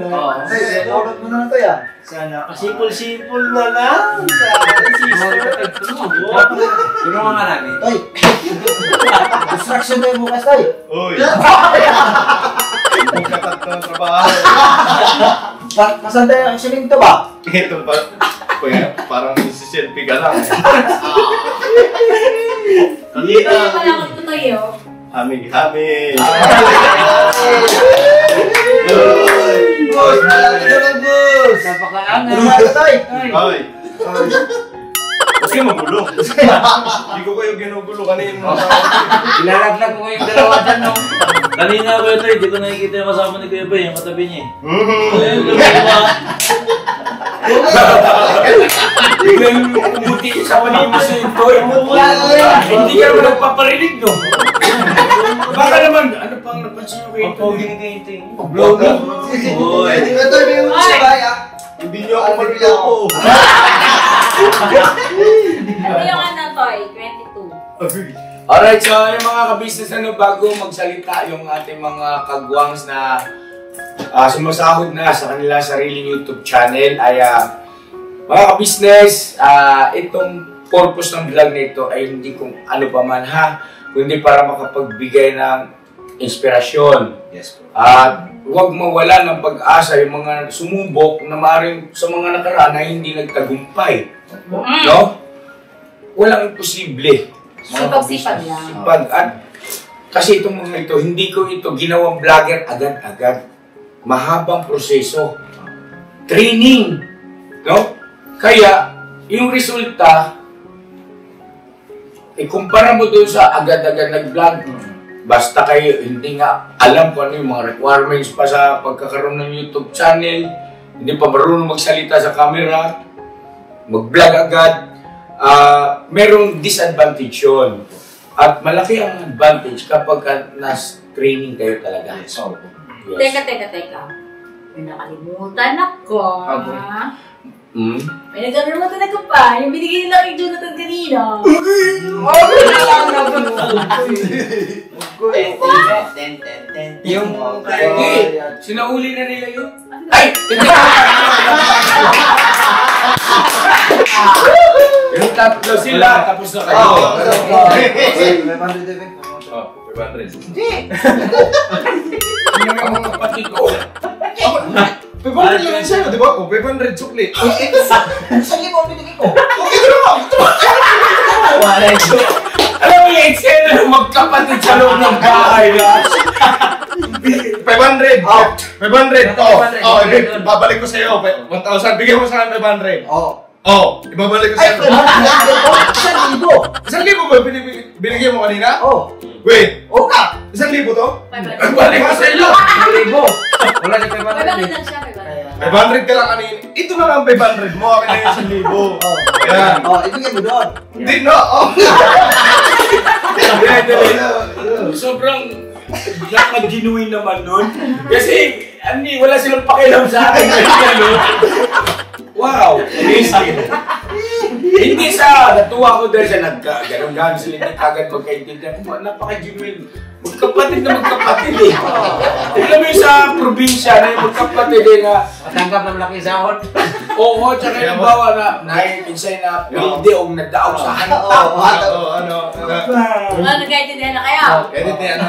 Ulot mo na to yan. Sana, simple na lang. Tulungan nga namin. Toy! Distraction tayo bukas, Toy! Uy! Magkakat ka ng trabaho. Masan tayo ang siling to ba? Ito pa. Parang nasiselfie ka lang. Hindi na pala ako tutuyo. Hamig-hamig. Boss! Boss! Napakaangan. Tulungan ka, Toy! Hoy! Huwag kayo magulo. Hindi ko kayo ginugulo kanina. Ilalaglag ko kayong dalawa dyan, no? Kanina ko ito, hindi ko nakikita yung kasama ni Kuya Bay, yung katabi niya eh. Ayun, Biglang umuti sa panimos ni Toy. Hindi ka naman nagpaparinig, no? Baka naman, ano pang napansin nyo kayo? pagpoging kayo ito eh. Vlogger! Uy. Hindi ka, Toy, may ulit sa baya. Hindi niyo ako magloko. Ano yung ano, Toy? 22. Alright, so yung mga ka-business, bago magsalita yung ating mga kagwangs na sumasahod na sa kanilang sariling YouTube channel, ay mga ka-business, itong purpose ng vlog na ito ay hindi kung ano pa man kundi para makapagbigay ng inspirasyon. Yes po. At huwag mawala ng pag-asa yung mga sumubok na maaaring sa mga nakaraan na hindi nagtagumpay. No? Walang imposible. Sipag-sipag lang. Sipag. At kasi itong mga ito, hindi ko ito ginawang vlogger agad-agad. Mahabang proseso. Training. No? Kaya, yung resulta, ikumpara mo doon sa agad-agad nag-vlog. Basta kayo hindi nga alam kung ano yung mga requirements pa sa pagkakaroon ng YouTube channel, hindi pa marunong magsalita sa camera, mag-vlog agad, merong disadvantage yun. At malaki ang advantage kapag nas-training kayo talaga. Yes. Teka. May nakalimutan ako. May nagkalimutan ako pa. Yung binigay nila kay Jonathan kanina. Yung sinauli na nila yun. Ay! Yung tatlo sila, tapos na kayo. Yung mga kapatid ko. 500 lang sa'yo, di ba? 500 sukli. Saan mo binigay ko? Alam mo yung eksena ng magkapatid sa loob ng bahay na 500! 500! Babalik ko sa'yo. 1,000. Bigyan mo sa akin 500. Oo. Ibabalik ko sa'yo. 1,000. 1,000 ba binigyan mo kanina? Oo. Wait. Oo ka. 1,000 to? balik ko sa iyo. Wala siya kay May bakit lang siya, 500 ka lang kanina. Ito na lang 500 mo. Akin na yung 1,000. Yan. Ibigay mo doon. Hindi no. Sobrang nakag-genuine naman nun. Kasi wala silang pakialam sa akin. Wow! Amazing! Hindi natuwa ko dahil sa nagka-ganong-ganon sila, hindi kagad magkaintindihan. Napaka-genuine. Magkapatid na magkapatid eh. Alam mo yung sa probinsya na yung magkapatid eh na Matanggap ng malaking sahod. oo, tsaka yung bawa na nakikinsay na pilde o nadaog sa hanap. nagkaintindihan na kayo? Edit na yan.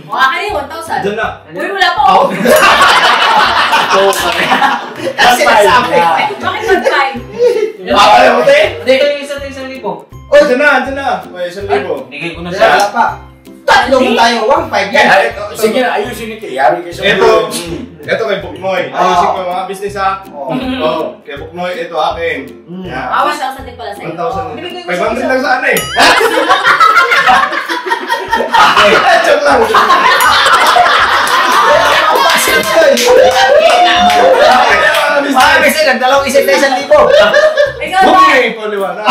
Mukha kayo, 1,000. Diyan na. Uy, wala pa ako. Kasi nasabi. Bakit 1,500? Ayaw mo tayo? Hindi kayo isang libo. Oh, diyan na. May 1,000. Bigay ko na Wala siya. pa. Tatlo mo tayo. 1,500 yan. Sige na, ayusin ni Kayari kayo sa Ito kay Buknoy. Ayusin ko mga business ha. Kay Buknoy, ito akin. Yan. Awas ako sa din pala sa'yo. 1,000. 500 lang sana eh. Joke lang. Kasi nagdalawang isip na 1,000. Ikaw Huwag ba? niya ipaliwanag.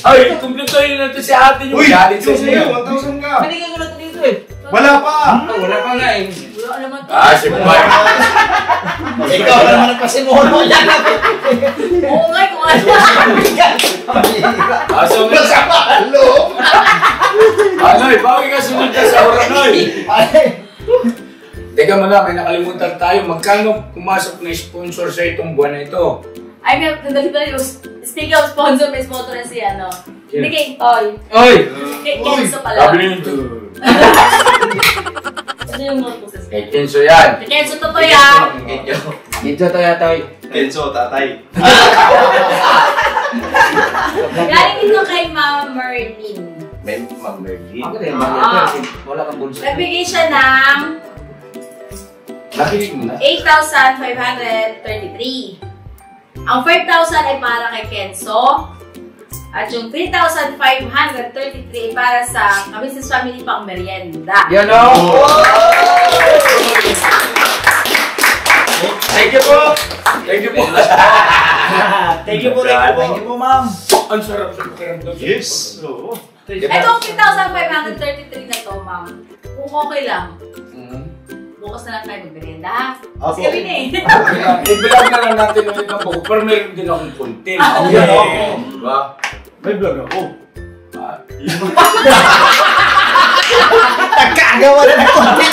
Ay, kumpletuhin na ito si ate yung Uy! galit sa Yung iyo. 1,000 ka. Binigay ko na ito dito eh. Wala pa. Wala pa nga eh. Wala naman to. Si Boy. Ikaw naman nagpasimuno yan. Oo nga, kung ano. So, Hello. Anoy, bakit ka sunod ka sa Oranoy? Teka muna, may nakalimutan tayo. Magkano pumasok na sponsor sa itong buwan na ito? Ay, nandali pala yung speaking of sponsor, may sponsor na si ano. Hindi kay Toy. Oy! Kay Kenzo pala. Sabi niyo ito. Ano yung notebook sa Kay Kenzo yan. Kay Kenzo to yan. Dito tayo tayo. Kenzo, tatay. Galing ito kay Ma'am Merlin. May Ma'am Merlin. Ako rin, wala kang bulsa. Nagbigay siya ng Nakinig mo na. 8,533. Ang 5,000 ay para kay Kenzo. At yung 3,533 ay para sa Business Family pang merienda. Yan o! Thank you po! Thank you po! Thank you po, ma'am. Ang sarap sa pakiramdam. Yes. Oo. Itong 3,533 na to, ma'am. Kung okay lang. bukas na lang tayo mag-merienda ha. Apo. Kasi kami na eh. I-vlog na lang natin ulit ang buko, pero meron din akong content. Diba? May vlog ako. Nagkagawa na ng content.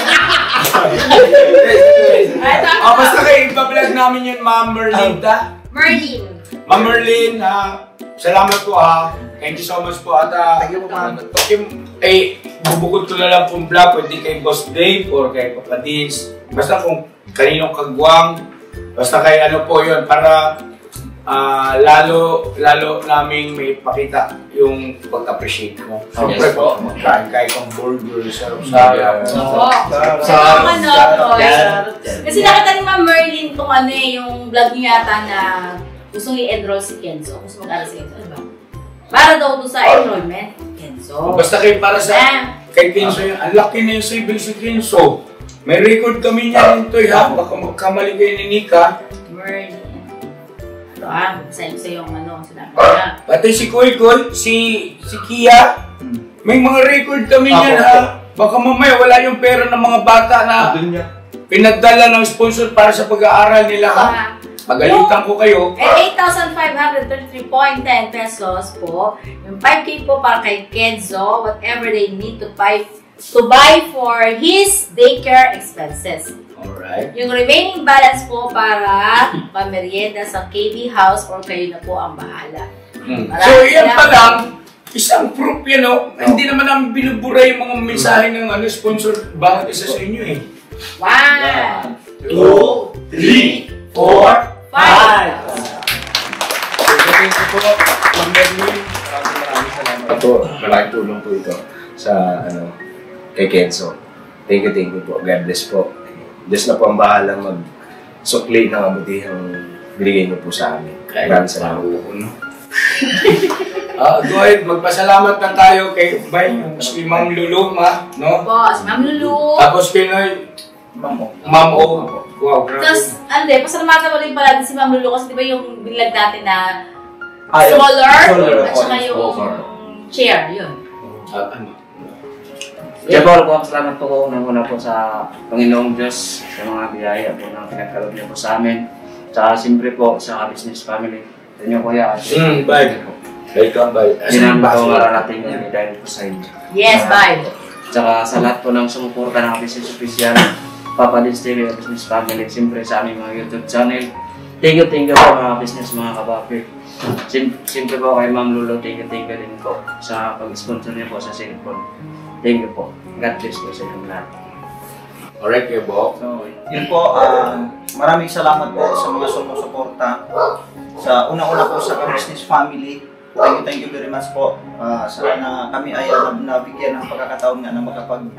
Basta kayo, ipa-vlog namin yun, Ma'am Merlin. Merlin. Ma'am Merlin, salamat po Thank you so much po at Thank you po, ma'am. bubukod ko na lang kung vlog, pwede kay Boss Dave or kay Papa Dins. Basta kung kaninong kagwang, basta kay ano po yun, para lalo naming may pakita yung pag-appreciate mo. Siyempre po, magkain kahit ang burger, sarap-sarap. Kasi nakita ni Ma'am Merlin kung ano yung vlog niya yata na gusto i-enroll si Kenzo. Gusto mag-aral si Kenzo. Ano ba? Para daw doon sa enrollment, Kenzo. Basta kayo para sa kay Kenzo yun, ang laki na yung savings si Kenzo. May record kami niya nito ha, baka magkamali kayo ni Nika. Merlin. Sa yung ano, sinabi niya. Pati si Koy, si Kia, may mga record kami niyan ha. Baka mamaya wala yung pera ng mga bata na pinagdala ng sponsor para sa pag-aaral nila ha. Pagalitan ko kayo. 8,533.10 pesos po. Yung 5K po para kay Kenzo, whatever they need to buy for his daycare expenses. Alright. Yung remaining balance po para pamerienda sa KB House or kayo na po ang bahala. So yan pa lang, isang proof yan Hindi naman namin binubura yung mga mensahe ng sponsor bawat isa sa inyo eh. 1, 2, 3, 4, 5. Thank you po, Ma'am Merlin. Maraming salamat po. Malaking tulong po ito sa kay Kenzo. Thank you po. God bless po. Diyos na po ang bahalang mag-sukli ng mabutihang binigay niyo po sa amin. Maraming salamat po. Go ahead, magpasalamat lang tayo kay si Ma'am Lulu, no? Po, si Ma'am Lulu. Tapos kay Ma'am O. Wow, grabe. Tapos, pasalamatan mo rin pala si Ma'am Lulu kasi di ba yung binlag natin na solar at saka yung chair, yun. Kaya po, salamat po una po sa Panginoong Diyos sa mga biyaya po na pinagkaloob niyo po sa amin. Tsaka siyempre po sa business family. Inyo kuya. Bye. Welcome, bye. Hindi namin po mararating kami dahil po sa inyo. Yes, bye. Tsaka sa lahat po ng sumuporta ng business official, Papa Dins TV, business family, siyempre sa aming mga YouTube channel. Thank you po mga business, mga kabapi. Siyempre po kay Ma'am Lulu, thank you din po sa pag-sponsor niya po sa cellphone. Thank you po. God bless po sa inyong lahat. Alright, kayo po. So, yun po, maraming salamat po sa mga sumusuporta. Sa una-una po sa business family. Thank you very much po. Sana kami ay nabigyan ng pagkakataon nga na makapag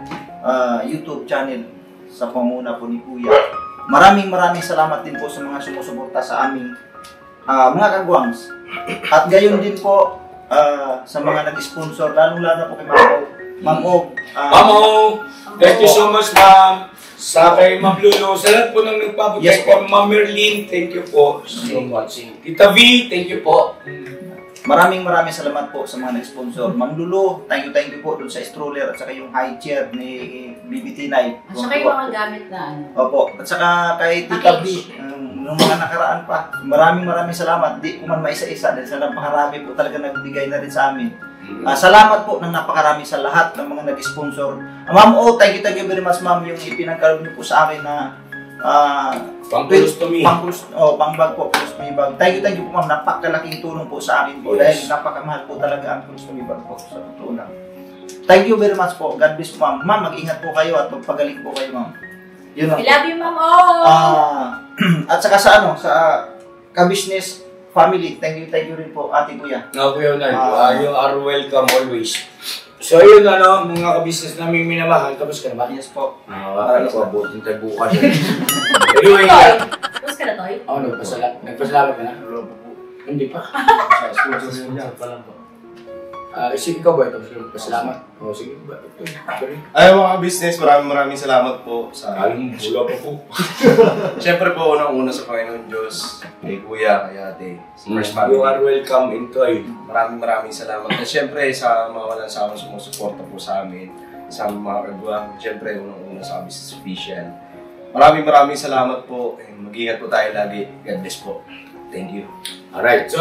YouTube channel sa panguna po ni Kuya. Maraming salamat din po sa mga sumusuporta sa aming mga kagwangs. At gayon din po sa mga nag-sponsor, lalo-lalo po kay Ma'am O. Ma'am O, thank you so much, Ma'am. Sa kay Ma'am Lulu, sa lahat po nang nagpapagay kay Ma'am Merlin, thank you po so much. Tita V, thank you po. Maraming salamat po sa mga nag-sponsor. Ma'am Lulu, thank you po dun sa stroller at saka yung high chair ni BBT Night. At saka yung mga gamit na Opo. At saka kay Tita B, nung mga nakaraan pa. Maraming salamat. Di ko man maisa-isa dahil sa napakarami po talaga nagbigay na rin sa amin. Salamat po ng napakarami sa lahat ng mga nag-sponsor. Ma'am O, thank you very much ma'am yung ipinagkaloob niyo po sa akin na pang-colostomy. Pang-bag po, colostomy bag. Thank you po ma'am, napakalaking tulong po sa akin po dahil napakamahal po talaga ang colostomy bag po sa totoo lang. Thank you very much po. God bless po ma'am. Ma'am, mag-ingat po kayo at magpagaling po kayo ma'am. Yun I love you Ma'am O! At saka sa sa ka-business family, thank you rin po ate kuya. Kuya Unay, you are welcome always. So yun mga kabisnes namin minamahal, tapos ka na ba? Yes po. Abutin tayo bukas. Anyway, tapos ka na Toy? Nagpasalamat ka na? Hindi pa. Sponsor niya pa lang po. Sige ikaw ba ito? Pasalamat. Sige ba? Ay mga business, maraming salamat po sa Alam mo, wala pa po. Siyempre po, unang-una sa Panginoon Diyos, kay Kuya, kay Ate, sa First Family. You are welcome into it. Maraming salamat. At siyempre, sa mga walang sawang sumusuporta po sa amin, sa mga kagwang, siyempre, unang-una sa business official. maraming salamat po. Mag-ingat po tayo lagi. God bless po. Thank you. Alright, so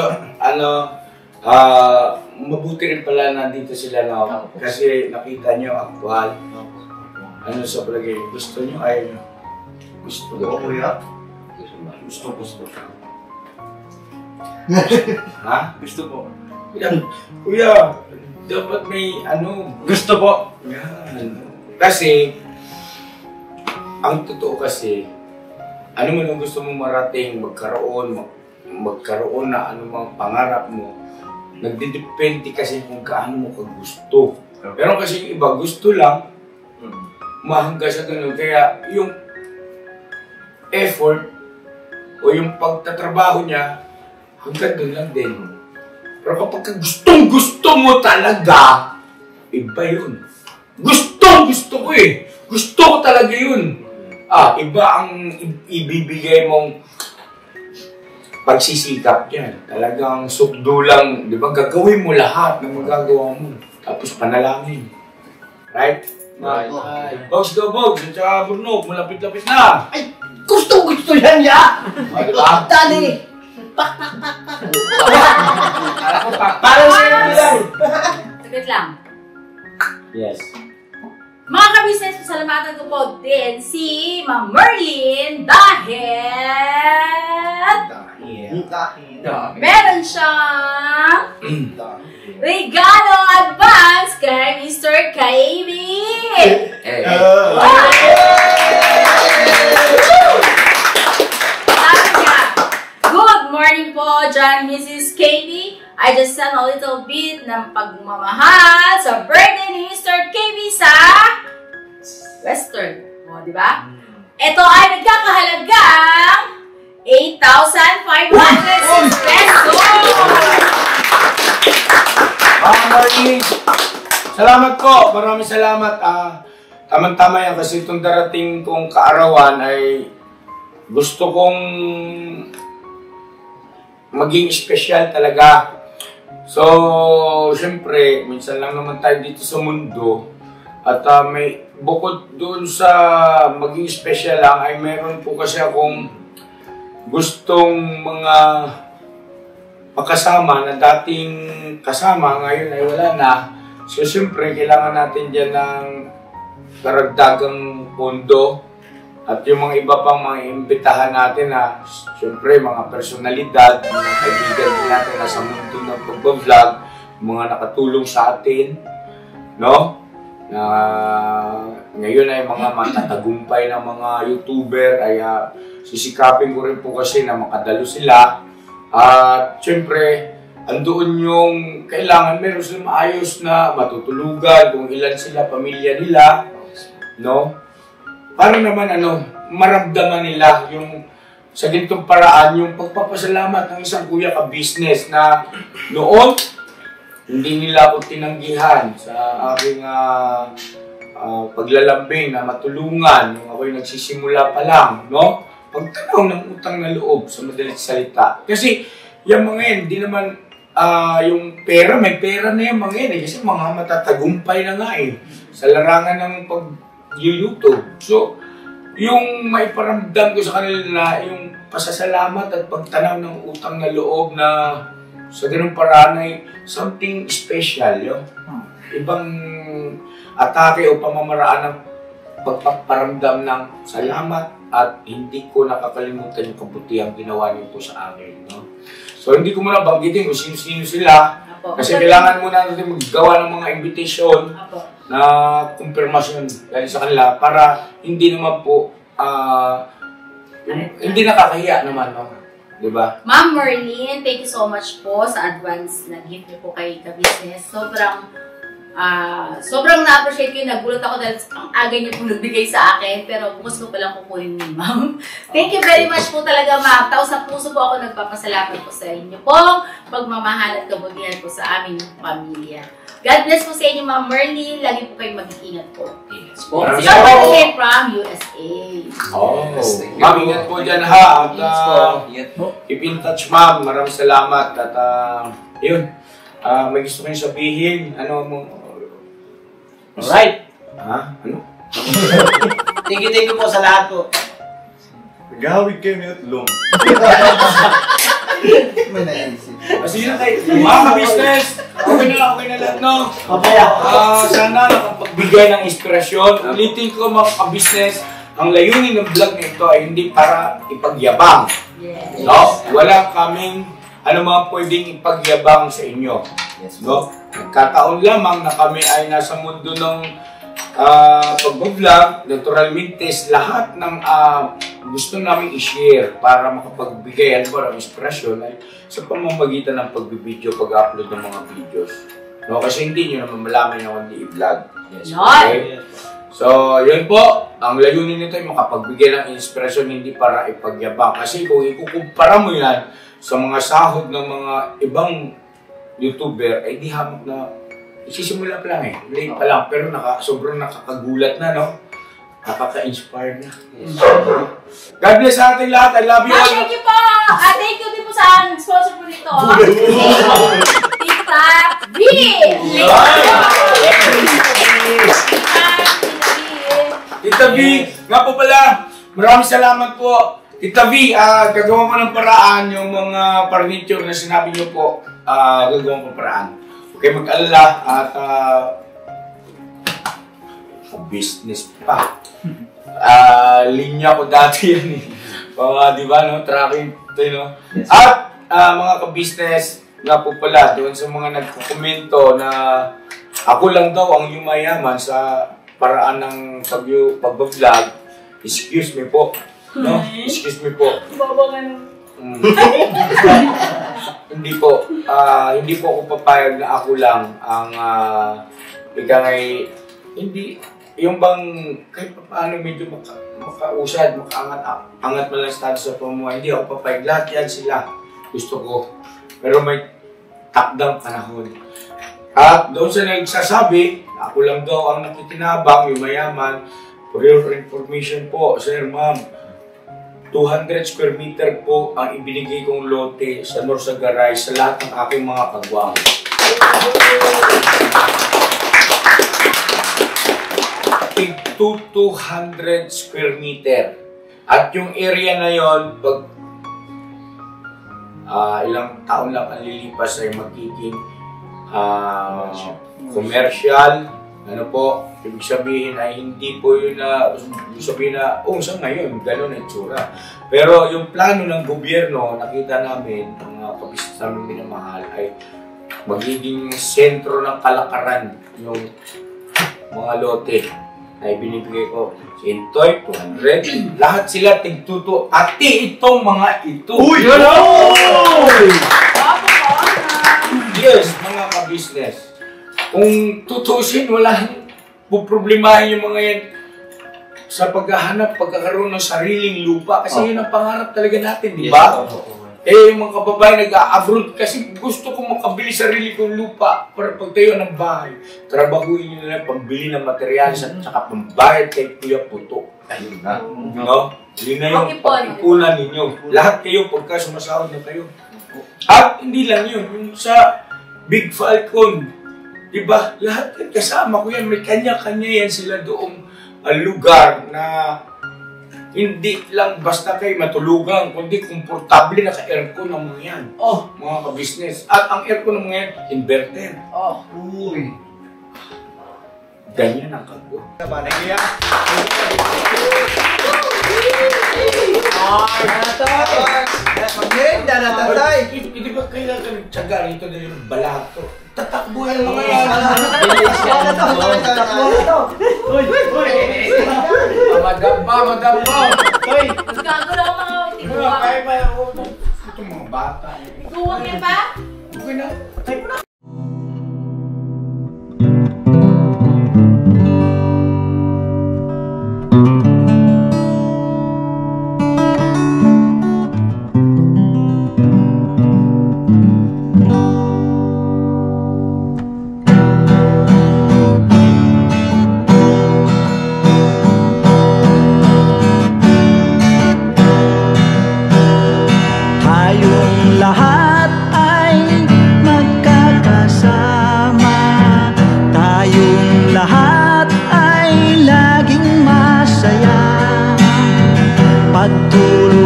mabuti rin pala nandito sila na kasi nakita nyo aktual. Ano sa palagay? Gusto nyo? Ayaw nyo? Gusto ko. Kuya. Gusto. Ha? Gusto po. Kuya, dapat may Gusto po. yan. Kasi, ang totoo kasi, ano man ang gusto mong marating, magkaroon na anumang pangarap mo, nagdidepende kasi kung kaano mo kagusto. Pero kasi yung iba gusto lang, mahangga sa ganun. Kaya yung effort o yung pagtatrabaho niya, hanggang doon lang din. Pero kapag gustong-gusto mo talaga, iba yun. Gusto ko eh. Gusto ko talaga yun. Iba ang ibibigay mong pagsisikap yan. Talagang sukdo lang, di ba? Gagawin mo lahat ng magagawa mo. Tapos panalangin. Right? Bogs go, Bogs. At saka Bruno, malapit-lapit na. Ay, gusto yan, ya! Diba? Dali! Parang sa'yo lang. Saglit lang. Yes. Mga ka-business, pasalamatan ko po din si Ma'am Merlin dahil meron siyang regalo advance kay Mr. KB! Sabi niya, good morning po, John Mrs. KB. I just sent a little bit ng pagmamahal sa birthday ni Mr. KB sa Western. O, di ba? Ito ay nagkakahalagang 8,506 pesos! Marlene, salamat po. Maraming salamat. Tama-tama yan kasi itong darating kong kaarawan ay gusto kong maging espesyal talaga. So, siyempre, minsan lang naman tayo dito sa mundo at may bukod doon sa maging espesyal lang ay meron po kasi akong gustong mga makasama na dating kasama, ngayon ay wala na. So, siyempre, kailangan natin dyan ng karagdagang pondo at yung mga iba pang mga imbitahan natin na siyempre mga personalidad, mga kaibigan din natin na sa mundo ng pag-vlog, mga nakatulong sa atin, no? Na ngayon ay mga matatagumpay na mga YouTuber ay sisikapin ko rin po kasi na makadalo sila. At siyempre, andoon yung kailangan meron silang maayos na matutulugan kung ilan sila, pamilya nila, no? Para naman maramdaman nila yung sa ganitong paraan yung pagpapasalamat ng isang kuya ka-business na noon hindi nila ako tinanggihan sa aking paglalambing na matulungan nung ako'y nagsisimula pa lang, no? Pagtanaw ng utang na loob sa madalit salita. Kasi yung mga yan, hindi naman yung pera, may pera na yung mga yan kasi mga matatagumpay na nga sa larangan ng pag-YouTube. So, yung may paramdam ko sa kanila na yung pasasalamat at pagtanaw ng utang na loob na sa ganung paraan ay something special, yun. Ibang atake o pamamaraan ng pagpaparamdam ng salamat at hindi ko nakakalimutan yung kabutihang ginawa niyo po sa akin, no? So, hindi ko muna banggitin kung sino-sino sila kasi kailangan muna natin maggawa ng mga invitation na kumpirmasyon dahil sa kanila para hindi naman po hindi nakakahiya naman, no? Diba? Ma'am Merlin, thank you so much po sa advance na gift niyo po kay ka-business. Sobrang na-appreciate ko yun. Nagulat ako dahil ang aga niyo pong nagbigay sa akin. Pero bukas ko palang kukunin ni ma'am. Thank you very much po talaga, ma'am. Taos sa puso po ako nagpapasalamat po sa inyo pong pagmamahal at kabutihan po sa aming pamilya. God bless po sa inyo, Ma'am Merlin. Lagi po kayong mag-iingat po. Yes po. Si Ma'am Merlin from USA. Ma'am, ingat po dyan ha. At keep in touch, ma'am. Maraming salamat. At yun, may gusto kayong sabihin. Alright. Ha? Ano? Thank you po sa lahat po. Gawig kayo ni Utlong. May naisip. Sige na kayo. Mga ka-business, okay na lahat, no? Sana nakapagbigay ng inspirasyon. Ulitin ko mga ka-business, ang layunin ng vlog na ito ay hindi para ipagyabang. Yes. No? Wala kaming mga pwedeng ipagyabang sa inyo. No? Nagkataon lamang na kami ay nasa mundo ng pag-vlog. Naturalmente, lahat ng gusto namin i-share para makapagbigay ng inspirasyon ay sa pamamagitan ng pagbibideo, pag-upload ng mga videos. No? Kasi hindi nyo naman malaman yung hindi i-vlog. Yes, okay? So, yun po. Ang layunin nito ay makapagbigay ng inspirasyon, hindi para ipagyabang. Kasi kung ikukumpara mo yan sa mga sahod ng mga ibang YouTuber, ay di hamok na isisimula pa lang late pa lang, pero sobrang nakakagulat na, no? Nakaka-inspire na. Yes. God bless sa ating lahat. I love you all. Thank you po! Thank you din po sa sponsor po nito. Tita B! Tita V, nga po pala, maraming salamat po. Tita V, gagawa ko ng paraan yung mga furniture na sinabi niyo po, gagawa ko ng paraan. Okay, mag-alala at business pa. Linya ko dati yan eh. Di ba, no? Tracking ito, no? Yes. At mga ka-business, nga po pala, doon sa mga nagkukomento na ako lang daw ang yumayaman sa paraan ng pag-vlog, excuse me po. No? Excuse me po. Baba ka Hindi po ako papayag na ako lang ang hindi, yung bang kahit paano medyo makausad, makaangat mo lang status sa pamumuhay, hindi ako papayag. Lahat yan sila gusto ko. Pero may takdang panahon. At doon sa nagsasabi, ako lang daw ang nakikinabang, yung mayaman. For your information po, sir, ma'am, 200 square meter po ang ibinigay kong lote sa Norsagaray sa lahat ng aking mga kagwang. 200 square meter. At yung area na yon, pag ilang taon lang ang lilipas ay magiging commercial. Ano po, ibig sabihin ay hindi po yun na, ibig sabihin na, sa ngayon, gano'n ang itsura. Pero yung plano ng gobyerno, nakita namin, ang mga kabisnes namin minamahal, ay magiging sentro ng kalakaran yung mga lote na ibinibigay ko. Si Intoy, 200, lahat sila tigtuto, ati itong mga ito. Uy! Yes, mga kabisnes. Kung tutusin, wala puproblemahin yung mga yan sa paghahanap, pagkakaroon ng sariling lupa. Kasi yun ang pangarap talaga natin, di ba? Yung mga kababayan nag-a-abroad kasi gusto ko makabili sarili kong lupa para pagtayo ng bahay. Trabahuin nyo na lang pambili ng materyales at saka pambayad kay Kuya Puto. Ayun na. No? Yun na yung pag-ipunan ninyo. Lahat kayo pagka sumasahod na kayo. At hindi lang yun. Yung sa Big Falcon, diba? Lahat kasama ko yan. May kanya-kanya yan sila doong lugar na hindi lang basta kayo matulugan, kundi komportable naka-aircon ng mga yan. Mga ka-business. At ang aircon ng mga yan, inverter. Uy. Ganyan ang kago. Magmerinda na, tatay! Hindi ba kailangan kami tsaga rito dahil balato? Tatakbuhan mga yan. Madam pa. Mas gagawin ako mga tiguan. Kaya ba ako itong mga bata? Tiguan yan ba? Okay na. Pagtulog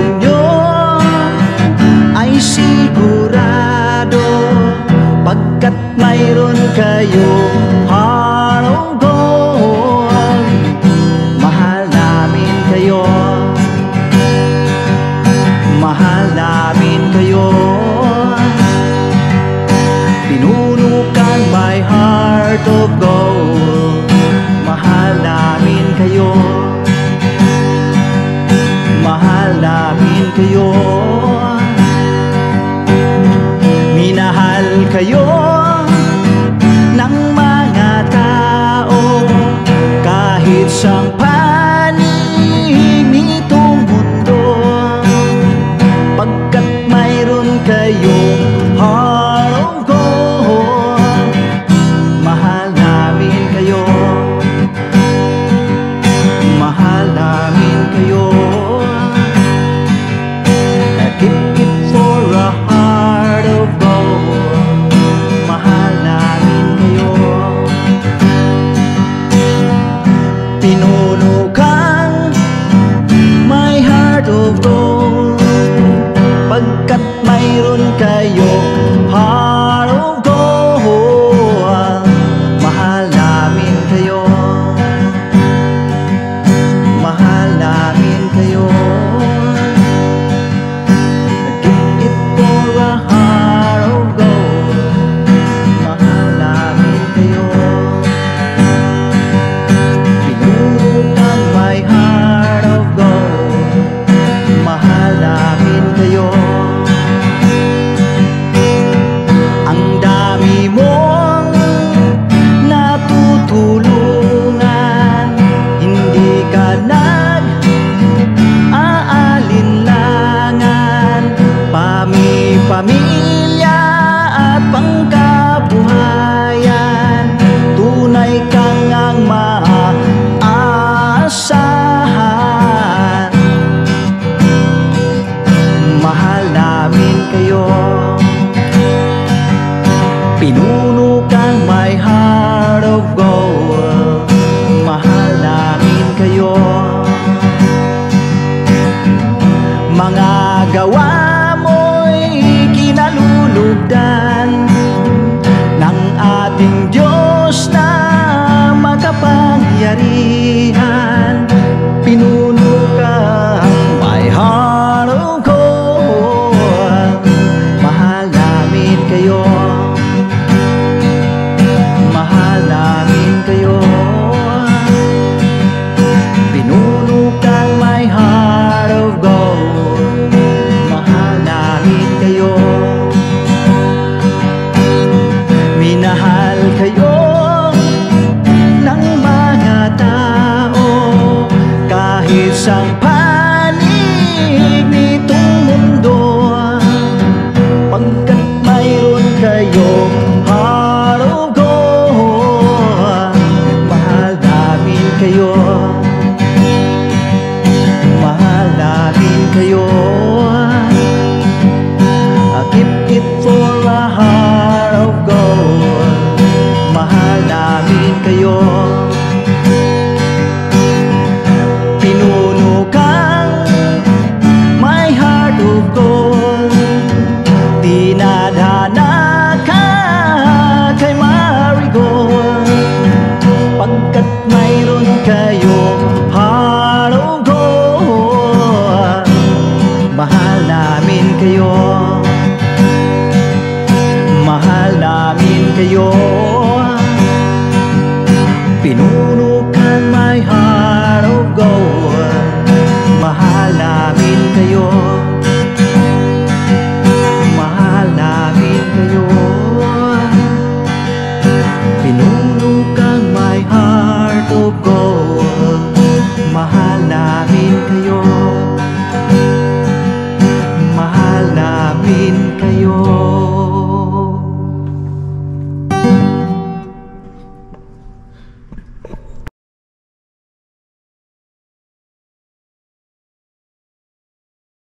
sigurado pagkat mayroon kayo heart of gold. Mahal namin kayo, mahal namin kayo. Pinuno kang my heart of gold. Mahal namin kayo, mahal namin kayo. Minahal kayo ng mga tao kahit siyang panig nitong mundo, pagkat mayroon kayong heart of gold. Mahal namin kayo, mahal namin kayo. I give it for a heart of gold. Mahal namin kayo. Pinuno kang my heart of gold, pagkat mayroon kayo heart of gold. Mahal namin kayo, mahal namin kayo. Give it for a heart of gold. Mahal namin kayo. Pinuno kang my heart of gold. Mahal namin kayo. Ang dami mong natutulungan, hindi ka nag-aalinlangan. Pami-pami